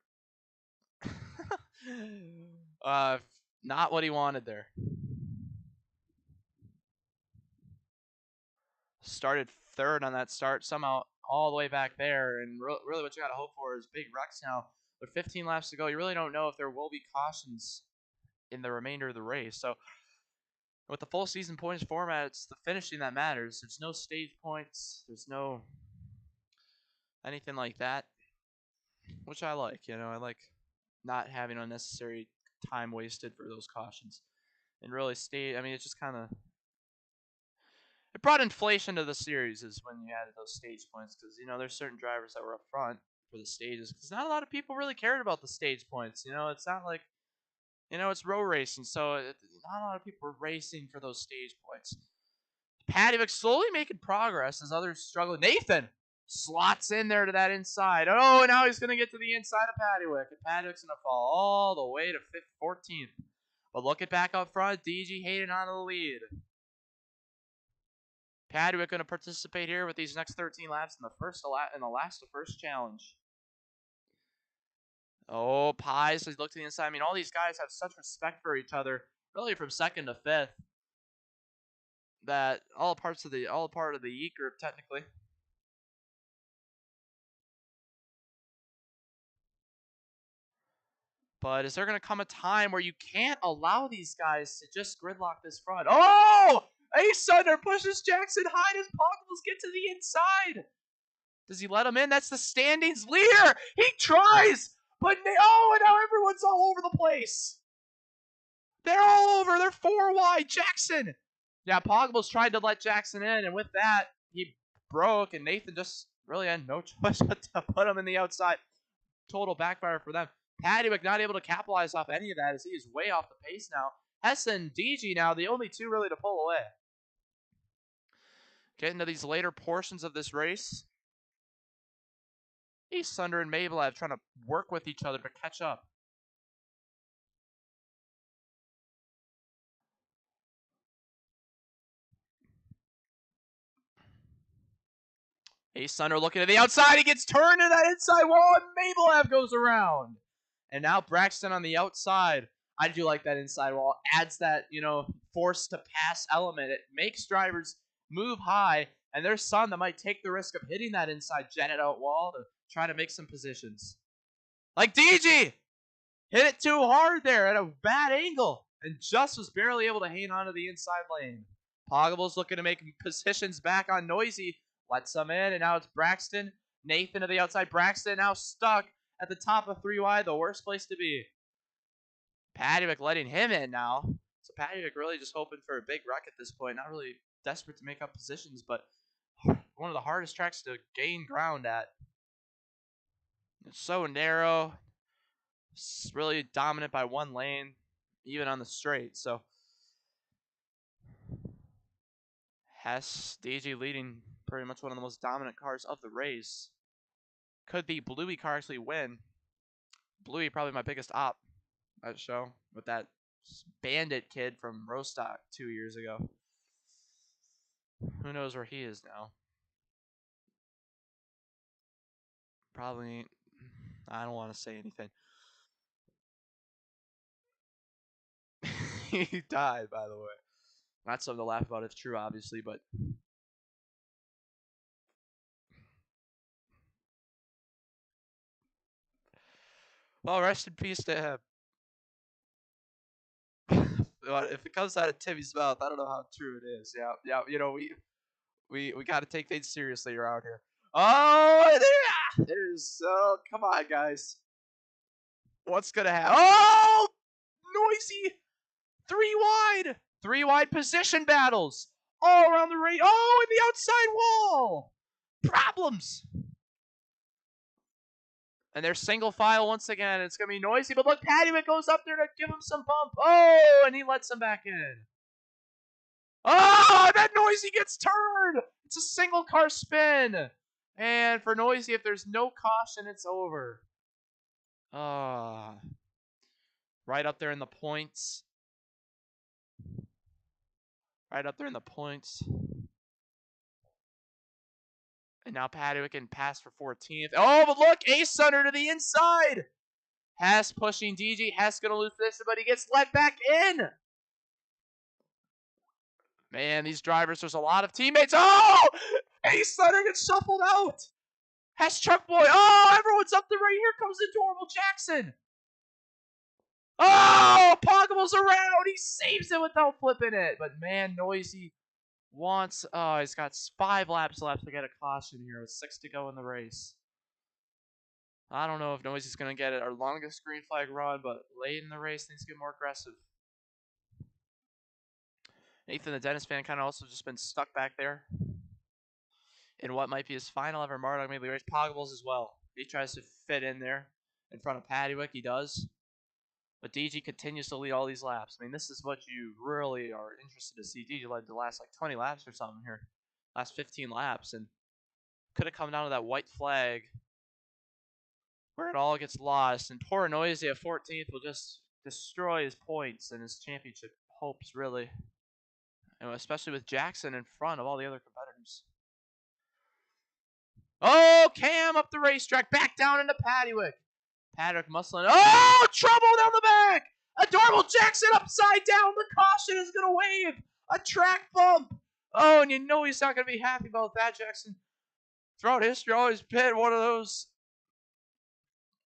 not what he wanted there. Started third on that start, somehow all the way back there, and really what you got to hope for is big wrecks now. With 15 laps to go, you really don't know if there will be cautions in the remainder of the race. So with the full season points format, it's the finishing that matters. There's no stage points. There's no anything like that, which I like. I like not having unnecessary time wasted for those cautions. And really it's just kind of it brought inflation to the series is when you added those stage points, because there's certain drivers that were up front for the stages, because not a lot of people really cared about the stage points. It's not like it's row racing, so not a lot of people were racing for those stage points. Paduick slowly making progress as others struggle. Nathan slots in there to that inside. Oh, and now he's going to get to the inside of Paduick, and Paduick's going to fall all the way to 14th. But look at back up front, DG Hayden on the lead. Paduick going to participate here with these next 13 laps in the last to first challenge. Oh, Pies, he's looked to the inside. I mean, all these guys have such respect for each other, really from second to fifth. that all part of the E group technically. But is there going to come a time where you can't allow these guys to just gridlock this front? Oh! Ace Thunder pushes Jackson high. Does Pogbles get to the inside? Does he let him in? That's the standings leader. He tries, but and now everyone's all over the place. They're all over. They're 4 wide. Jackson. Yeah, Pogbles tried to let Jackson in, and with that, he broke, and Nathan just really had no choice but to put him in the outside. Total backfire for them. Paddywick not able to capitalize off any of that as he is way off the pace now. Hess and DG now, the only two really to pull away. Getting to these later portions of this race. Ace Thunder and Mablev trying to work with each other to catch up. Ace Thunder looking at the outside. He gets turned to that inside wall, and Mablev goes around. And now Braxton on the outside. I do like that inside wall. Adds that, force to pass element. It makes drivers move high, and there's some that might take the risk of hitting that inside jetted out wall to try to make some positions. Like DG! Hit it too hard there at a bad angle, and just was barely able to hang on to the inside lane. Pogable's looking to make positions back on Noisy. Lets some in, and now it's Braxton. Nathan to the outside. Braxton now stuck at the top of 3 wide, the worst place to be. Paddywick letting him in now. So Paddywick really just hoping for a big wreck at this point. Not really desperate to make up positions, but one of the hardest tracks to gain ground at. It's so narrow. It's really dominant by one lane, even on the straight. So Hess, DG leading pretty much one of the most dominant cars of the race. Could the Bluey car actually win? Bluey probably my biggest op at the show with that bandit kid from Rostock 2 years ago. Who knows where he is now? Probably, I don't want to say anything. He died, by the way. Not something to laugh about if true, obviously, but well, rest in peace to him. If it comes out of Timmy's mouth, I don't know how true it is. Yeah, we got to take things seriously around here. Oh, there's come on, guys. What's gonna happen? Oh, Noisy, 3 wide position battles all around the race. Oh, and the outside wall. Problems. And they're single file once again. It's going to be Noisy, but look, Paddywick goes up there to give him some bump. Oh, and he lets him back in. Oh, that Noisy gets turned. It's a single car spin. And for Noisy, if there's no caution, it's over. Right up there in the points. Right up there in the points. And now Paddywick can pass for 14th. Oh, but look, Ace Thunder to the inside. Hess pushing DG. Hess going to lose this, but he gets let back in. Man, these drivers, there's a lot of teammates. Oh! Ace Thunder gets shuffled out. Hess Truck Boy. Oh, everyone's up there right here. Comes Adorable Jackson. Oh, Pogable's around. He saves it without flipping it. But man, Noisy wants, he's got 5 laps left to get a caution here with 6 to go in the race. I don't know if Noisy's going to get it our longest green flag run, but late in the race, things get more aggressive. Nathan, the Dennis fan, kind of also just been stuck back there in what might be his final ever Marduk Maybe race. Poggables as well. He tries to fit in there in front of Paddywick. He does. But DG continues to lead all these laps. I mean, this is what you really are interested to see. DG led the last 20 laps or something here. Last 15 laps. And could have come down to that white flag where it all gets lost. And poor Noisy at 14th will just destroy his points and his championship hopes, really. And especially with Jackson in front of all the other competitors. Oh, Cam up the racetrack. Back down into Paddywick. Paddock muscling. Oh, trouble down the back. Adorable Jackson upside down. The caution is going to wave. A track bump. Oh, and you know he's not going to be happy about that. Jackson, throughout history, always been one of those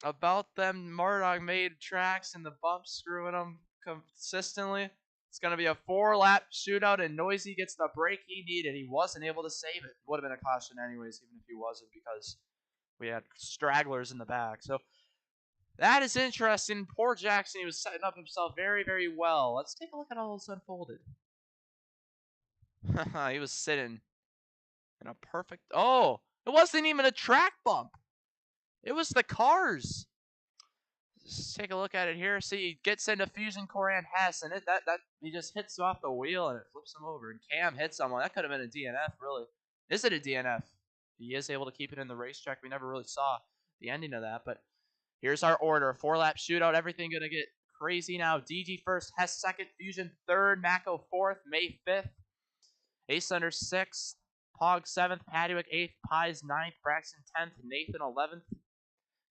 about them Murdoch made tracks and the bumps screwing them consistently. It's going to be a 4-lap shootout, and Noisy gets the break he needed. He wasn't able to save it. Would have been a caution anyways, even if he wasn't, because we had stragglers in the back. So that is interesting. Poor Jackson, he was setting up himself very, very well. Let's take a look at how this unfolded. He was sitting in a perfect... Oh, it wasn't even a track bump. It was the cars. Just take a look at it here. See, he gets into Fusion Core and Hess, and that he just hits off the wheel and it flips him over. And Cam hits someone. That could have been a DNF, really. Is it a DNF? He is able to keep it in the racetrack. We never really saw the ending of that, but here's our order. 4-lap shootout. Everything going to get crazy now. DG first, Hess second, Fusion third, Mako fourth, May 5th, Ace Under 6th, Pog 7th, Padwick 8th, Pies 9th, Braxton 10th, Nathan 11th,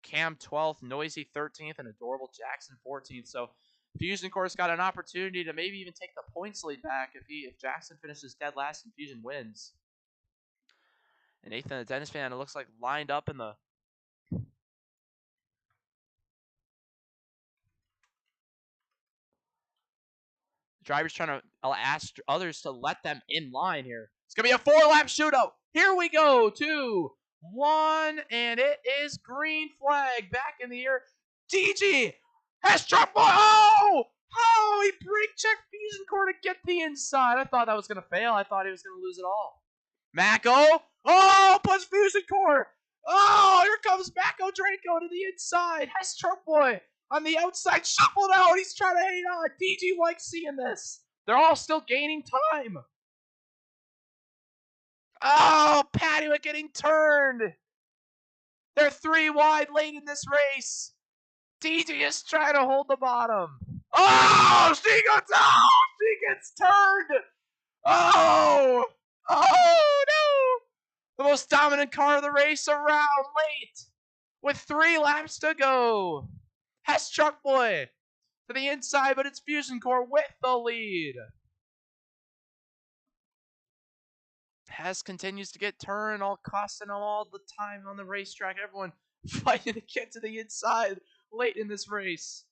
Cam 12th, Noisy 13th, and Adorable Jackson 14th. So Fusion, of course, got an opportunity to maybe even take the points lead back if Jackson finishes dead last and Fusion wins. And Nathan, the Dennis fan, it looks like lined up in the driver's trying to ask others to let them in line here. It's going to be a 4-lap shootout. Here we go. 2, 1, and it is green flag back in the air. DG has truck boy. Oh, he brake checked Fusion Core to get the inside. I thought that was going to fail. I thought he was going to lose it all. Mako. Oh, push Fusion Core. Oh, here comes Mako Draco to the inside. Hess Truck Boy on the outside, shuffled out. He's trying to hang on. DG likes seeing this. They're all still gaining time. Oh, Padua getting turned. They're 3 wide late in this race. DG is trying to hold the bottom. Oh, she gets turned. Oh no. The most dominant car of the race around late with 3 laps to go. Hess Truck Boy to the inside, but it's Fusion Core with the lead. Hess continues to get turned, all costing him all the time on the racetrack. Everyone fighting to get to the inside late in this race.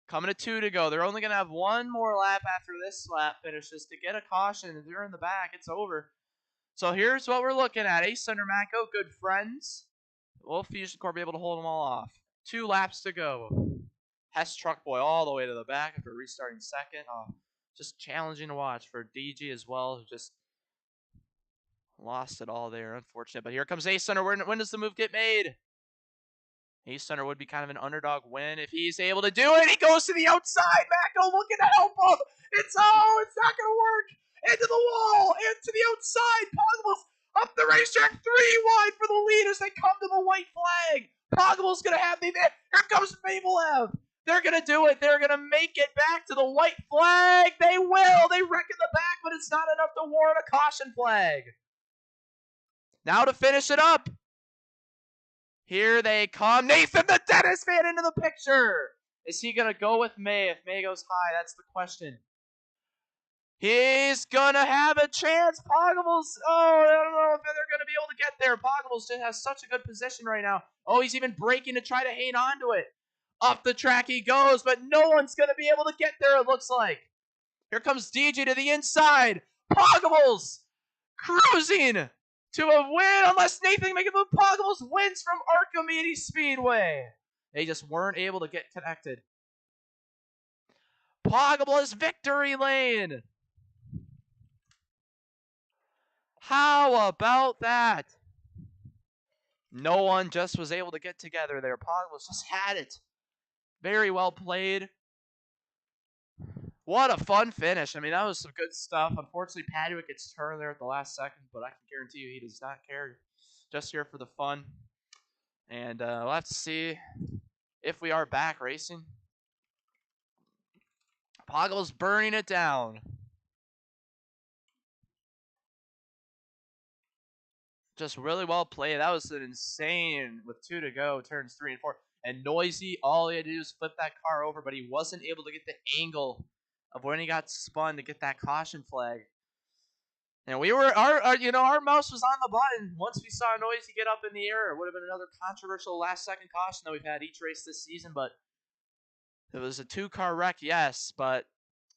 Coming to 2 to go. They're only going to have 1 more lap after this lap finishes to get a caution. If they're in the back, it's over. So here's what we're looking at. Ace Thunder Mako, good friends. Will Fusion Core be able to hold them all off? 2 laps to go. Hess Truck Boy all the way to the back after restarting second. Just challenging to watch for DG as well, who just lost it all there. Unfortunate. But here comes Ace Thunder. When does the move get made? Ace Thunder would be kind of an underdog win if he's able to do it. He goes to the outside. Mako looking to help him. It's not going to work. Into the wall. And to the outside. Pogable's up the racetrack. 3 wide for the lead as they come to the white flag. Pogable's going to have the advantage. Here comes Mabelev. They're going to do it. They're going to make it back to the white flag. They will. They wreck in the back, but it's not enough to warrant a caution flag. Now to finish it up. Here they come. Nathan, the Dennis fan, into the picture. Is he going to go with May? If May goes high, that's the question. He's going to have a chance. Pogables. I don't know if they're going to be able to get there. Pogables just has such a good position right now. Oh, he's even braking to try to hang on to it. Up the track he goes, but no one's going to be able to get there, it looks like. Here comes DJ to the inside. Pogables cruising to a win, unless Nathan Poggables wins from Archimedes Speedway. They just weren't able to get connected. Poggables victory lane. How about that? No one just was able to get together there. Poggables just had it. Very well played. What a fun finish. I mean, that was some good stuff. Unfortunately, Padwick gets turned there at the last second, but I can guarantee you he does not care. Just here for the fun. And we'll have to see if we are back racing. Poggle's burning it down. Just really well played. That was an insane with 2 to go, turns 3 and 4. And Noisy, all he had to do was flip that car over, but he wasn't able to get the angle of when he got spun to get that caution flag. And we were our mouse was on the button once we saw Noisy get up in the air. It would have been another controversial last second caution that we've had each race this season, but it was a 2-car wreck, yes, but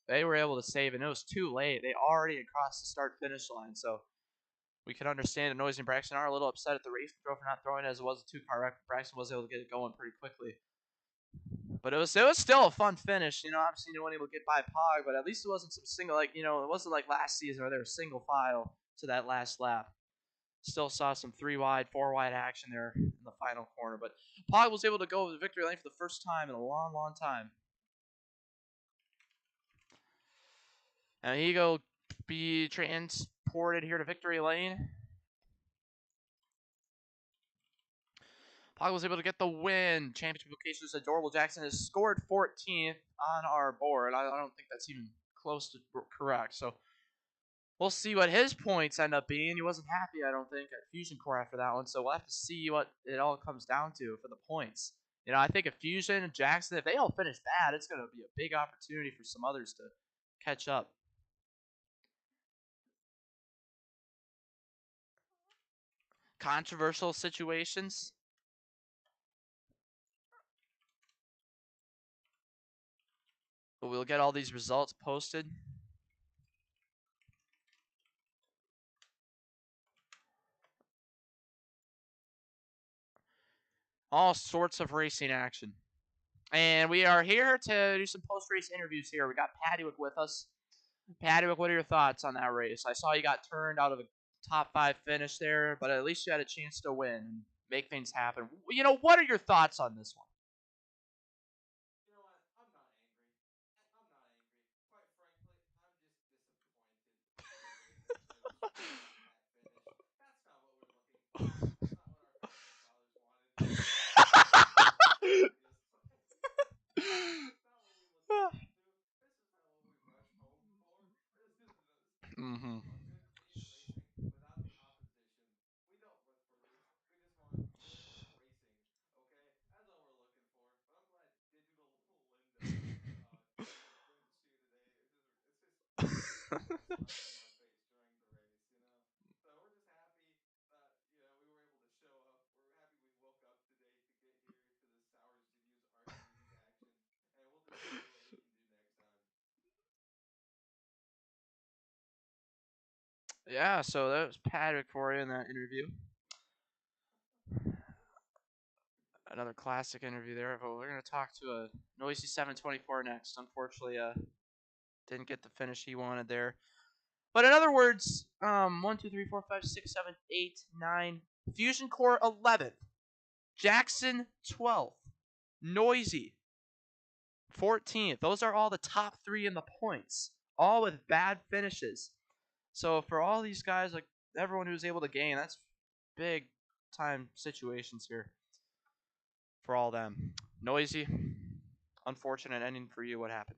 they were able to save it. And it was too late. They already had crossed the start finish line, so we can understand that Noisy and Braxton are a little upset at the race control for not throwing it, as it was a 2-car wreck. Braxton was able to get it going pretty quickly. But it was still a fun finish. Obviously you weren't able to get by Pog, but at least it wasn't some single it wasn't like last season where they were single file to that last lap. Still saw some 3 wide, 4 wide action there in the final corner. But Pog was able to go over the victory lane for the first time in a long, long time. And he go be transported here to victory lane. Pog was able to get the win. Championship locations. Adorable Jackson has scored 14th on our board. I don't think that's even close to correct. So we'll see what his points end up being. He wasn't happy, I don't think, at Fusion Core after that one. So we'll have to see what it all comes down to for the points. I think if Fusion and Jackson, if they all finish bad, it's going to be a big opportunity for some others to catch up. Controversial situations. But we'll get all these results posted. All sorts of racing action. And we are here to do some post-race interviews here. We got Paddywick with us. Paddywick, what are your thoughts on that race? I saw you got turned out of a top 5 finish there, but at least you had a chance to win and make things happen. What are your thoughts on this one? You know what? I'm not angry. I'm not angry. Quite frankly, I'm just disappointed in the way that it was raced at finish. That's not what we're looking for. That's not what our founding fathers wanted. That's not what we look forward to. This is not what we rush home for. Mm-hmm. We want good, clean racing without the opposition. We don't look for this. We just want good racing. Okay, that's all we're looking for. But I'm glad digital Linda did shoe today. It just put a smile on my face during the race. So we're just happy that we were able to show up. We're happy we woke up today to get here to the Sours Reviews Archimedes action, and we'll just see what we can do next time. Yeah, so that was Patrick for you in that interview. Another classic interview there. But we're going to talk to a Noisy 724 next. Unfortunately, didn't get the finish he wanted there. But in other words, 1, 2, 3, 4, 5, 6, 7, 8, 9. Fusion Core 11th. Jackson 12th. Noisy 14th. Those are all the top 3 in the points. All with bad finishes. So for all these guys, like everyone who's able to gain, that's big time situations here for all them. Noisy, unfortunate ending for you. What happened?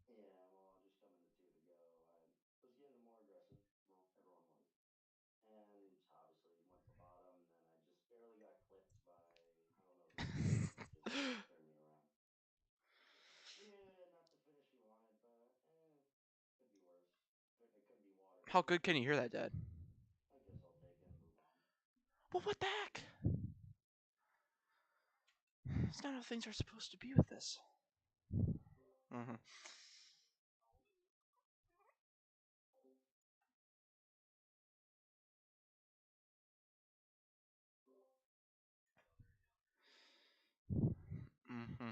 Yeah, well, just coming to two to go, I was getting more aggressive. Well, everyone was, and obviously went to the bottom. And then I just barely got clipped by I don't know who, and it just turned me around. Yeah, not the finish you wanted, but could be worse. It could be water How too. good can you hear that, Dad? I guess I'll take it and move on. Well, what the heck? That's not how things are supposed to be with this. Mm-hmm. Mm-hmm.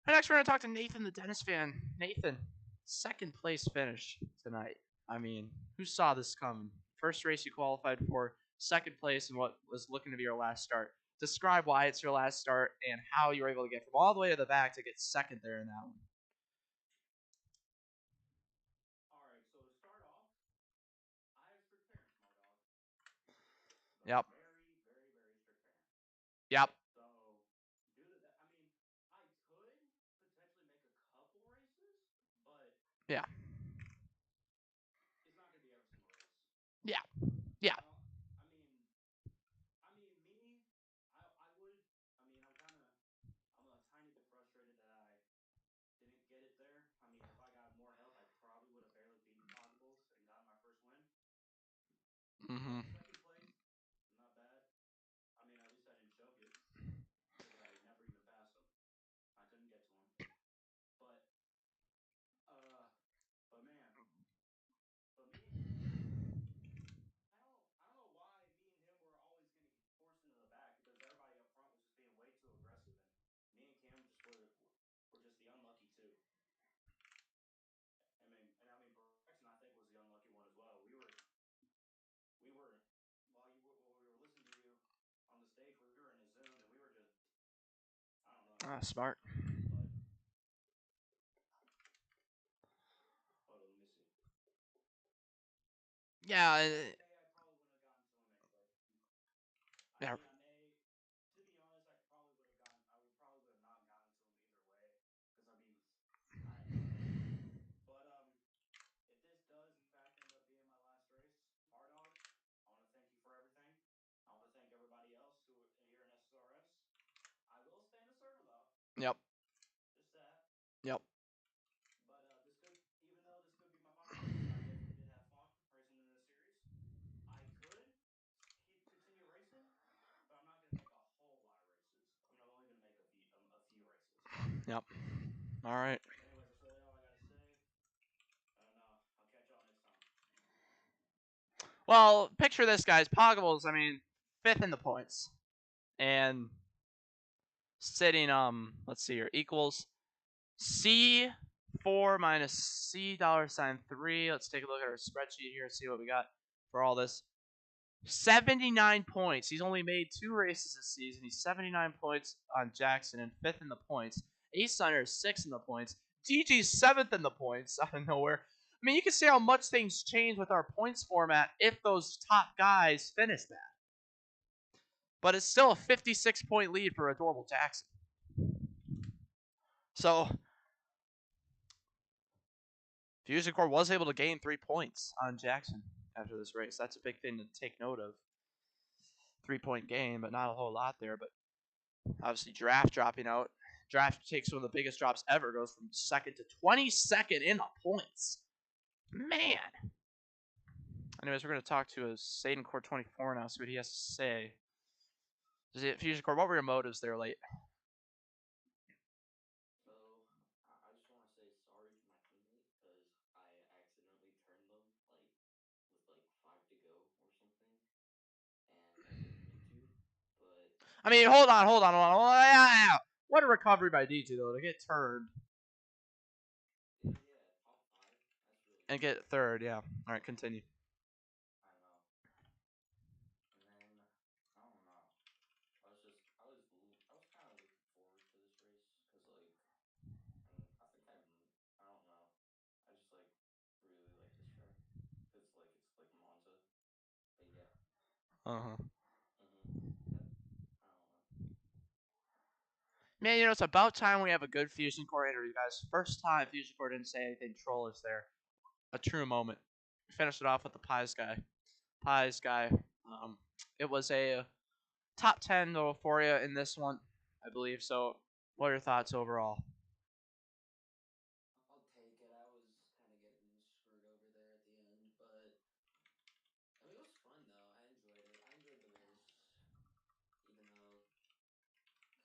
Next, we're going to talk to Nathan, the Dennis fan. Nathan, second place finish tonight. I mean, who saw this coming? First race you qualified for, second place in what was looking to be your last start. Describe why it's your last start and how you were able to get from all the way to the back to get second there in that one. All right, so to start off, I have strict parents, my dog. Yep. Very, very, very strict parents. Yep. So, due to that, I mean, I could potentially make a couple races, but Yeah. it's not going to be every single race. Yeah. Yeah. I mean, me, I would. I mean, I'm a tiny bit frustrated that I didn't get it there. I mean, if I got more help, I probably would have barely beaten Pogable. Mm-hmm. Second place, not bad. I mean, at least I didn't choke it because I never even passed him. I couldn't get to him. But uh, but man, but me and him, I don't know why me and him were always gonna get forced into the back because everybody up front was just being way too aggressive, and me and Cam just were just the unlucky two. I mean, Braxton I think was the unlucky one as well. We were while we were listening to you on the stage, we were in a zone and we were just I don't know. Ah, smart. But hold on, let me see. Yeah. I may I probably wouldn't have gotten to him anyway. I Yeah. mean, I may. To be honest, I probably would have gotten. I would probably would have not gotten to him either way, because I mean, I have no idea. But if this does in fact end up being my last race, Mardog, I want to thank you for everything. I want to thank everybody else who here in SSRS. I will stay in the server though. Yep. Just that. Yep. But this could, even though this could be my final race, I definitely did have fun racing in this series. I could keep continue racing, but I'm not going to make a whole lot of races. I mean, I'm only going to make a few races. Yep. All right. But anyways, that's really all I got to say. And I'll catch y'all next time. Well, picture this, guys. Pogables, I mean, fifth in the points. And sitting, let's see here, equals C4 minus C $3. Let's take a look at our spreadsheet here and see what we got for all this. 79 points. He's only made 2 races this season. He's 79 points on Jackson and 5th in the points. Ace Hunter is 6th in the points. DG's 7th in the points out of nowhere. I mean, you can see how much things change with our points format if those top guys finish that. But it's still a 56-point lead for Adorable Jackson. So, Fusion Core was able to gain 3 points on Jackson after this race. That's a big thing to take note of. 3-point gain, but not a whole lot there. But obviously, Draft dropping out. Draft takes one of the biggest drops ever, goes from 2nd to 22nd in the points. Man. Anyways, we're going to talk to a Satan Core 24 now, see what he has to say. Fusion Core, what were your motives there late? So I just want to say sorry to my teammate because I accidentally turned them with 5 to go or something, and I didn't mean to. But I mean, hold on. What a recovery by DG, though, to get turned. yeah, top 5. That's really And good. get third, yeah. All right, continue. I know. And then I don't know. I was kind of looking forward to this race because and I don't know. I just really like this track because it's like Monza. But yeah. Uh-huh. Yep. I don't know. Man, it's about time we have a good Fusion Core interview, guys. First time Fusion Core didn't say anything trollish there. A true moment. We finished it off with the Pies guy. Pies guy. It was a top 10 though for you in this one, I believe. So, what are your thoughts overall? I'll take it. I was kind of getting screwed over there at the end, but I mean, it was fun though. I enjoyed it. I enjoyed the race, even though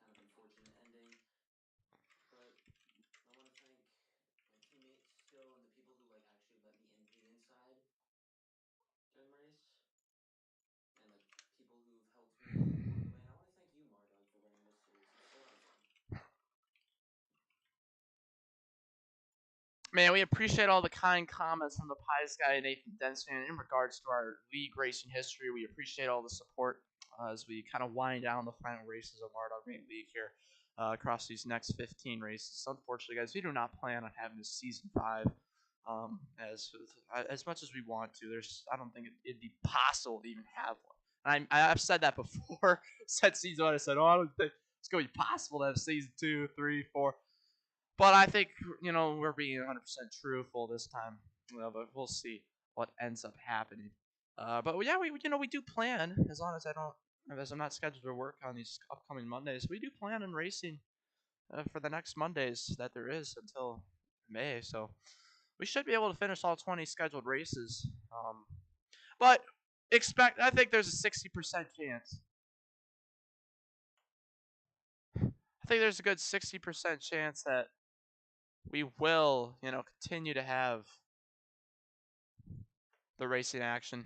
kind of unfortunate ending. But I want to thank my teammates still and the people who actually let me into the inside during the race, and the people who've helped me along the way. And I want to thank you, Mardog, for running this series. It's a lot of fun. Man, we appreciate all the kind comments from the Pies guy and Nathan Densman in regards to our league racing history. We appreciate all the support as we kind of wind down the final races of our main league here across these next 15 races. Unfortunately, guys, we do not plan on having a season 5 as much as we want to. I don't think it'd be possible to even have one. And I've said that before. Said season 1, I said, I don't think it's going to be possible to have season 2, 3, 4. But I think we're being 100% truthful this time. But we'll see what ends up happening. But yeah, we do plan as long as I'm not scheduled to work on these upcoming Mondays. We do plan on racing for the next Mondays that there is until May. So we should be able to finish all 20 scheduled races. But I think there's a 60% chance. I think there's a good 60% chance that we will, continue to have the racing action.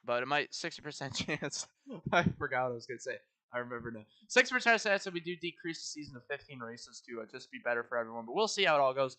But it might 60% chance. I forgot what I was gonna say. I remember now. 6% chance that we do decrease the season to 15 races to just be better for everyone. But we'll see how it all goes.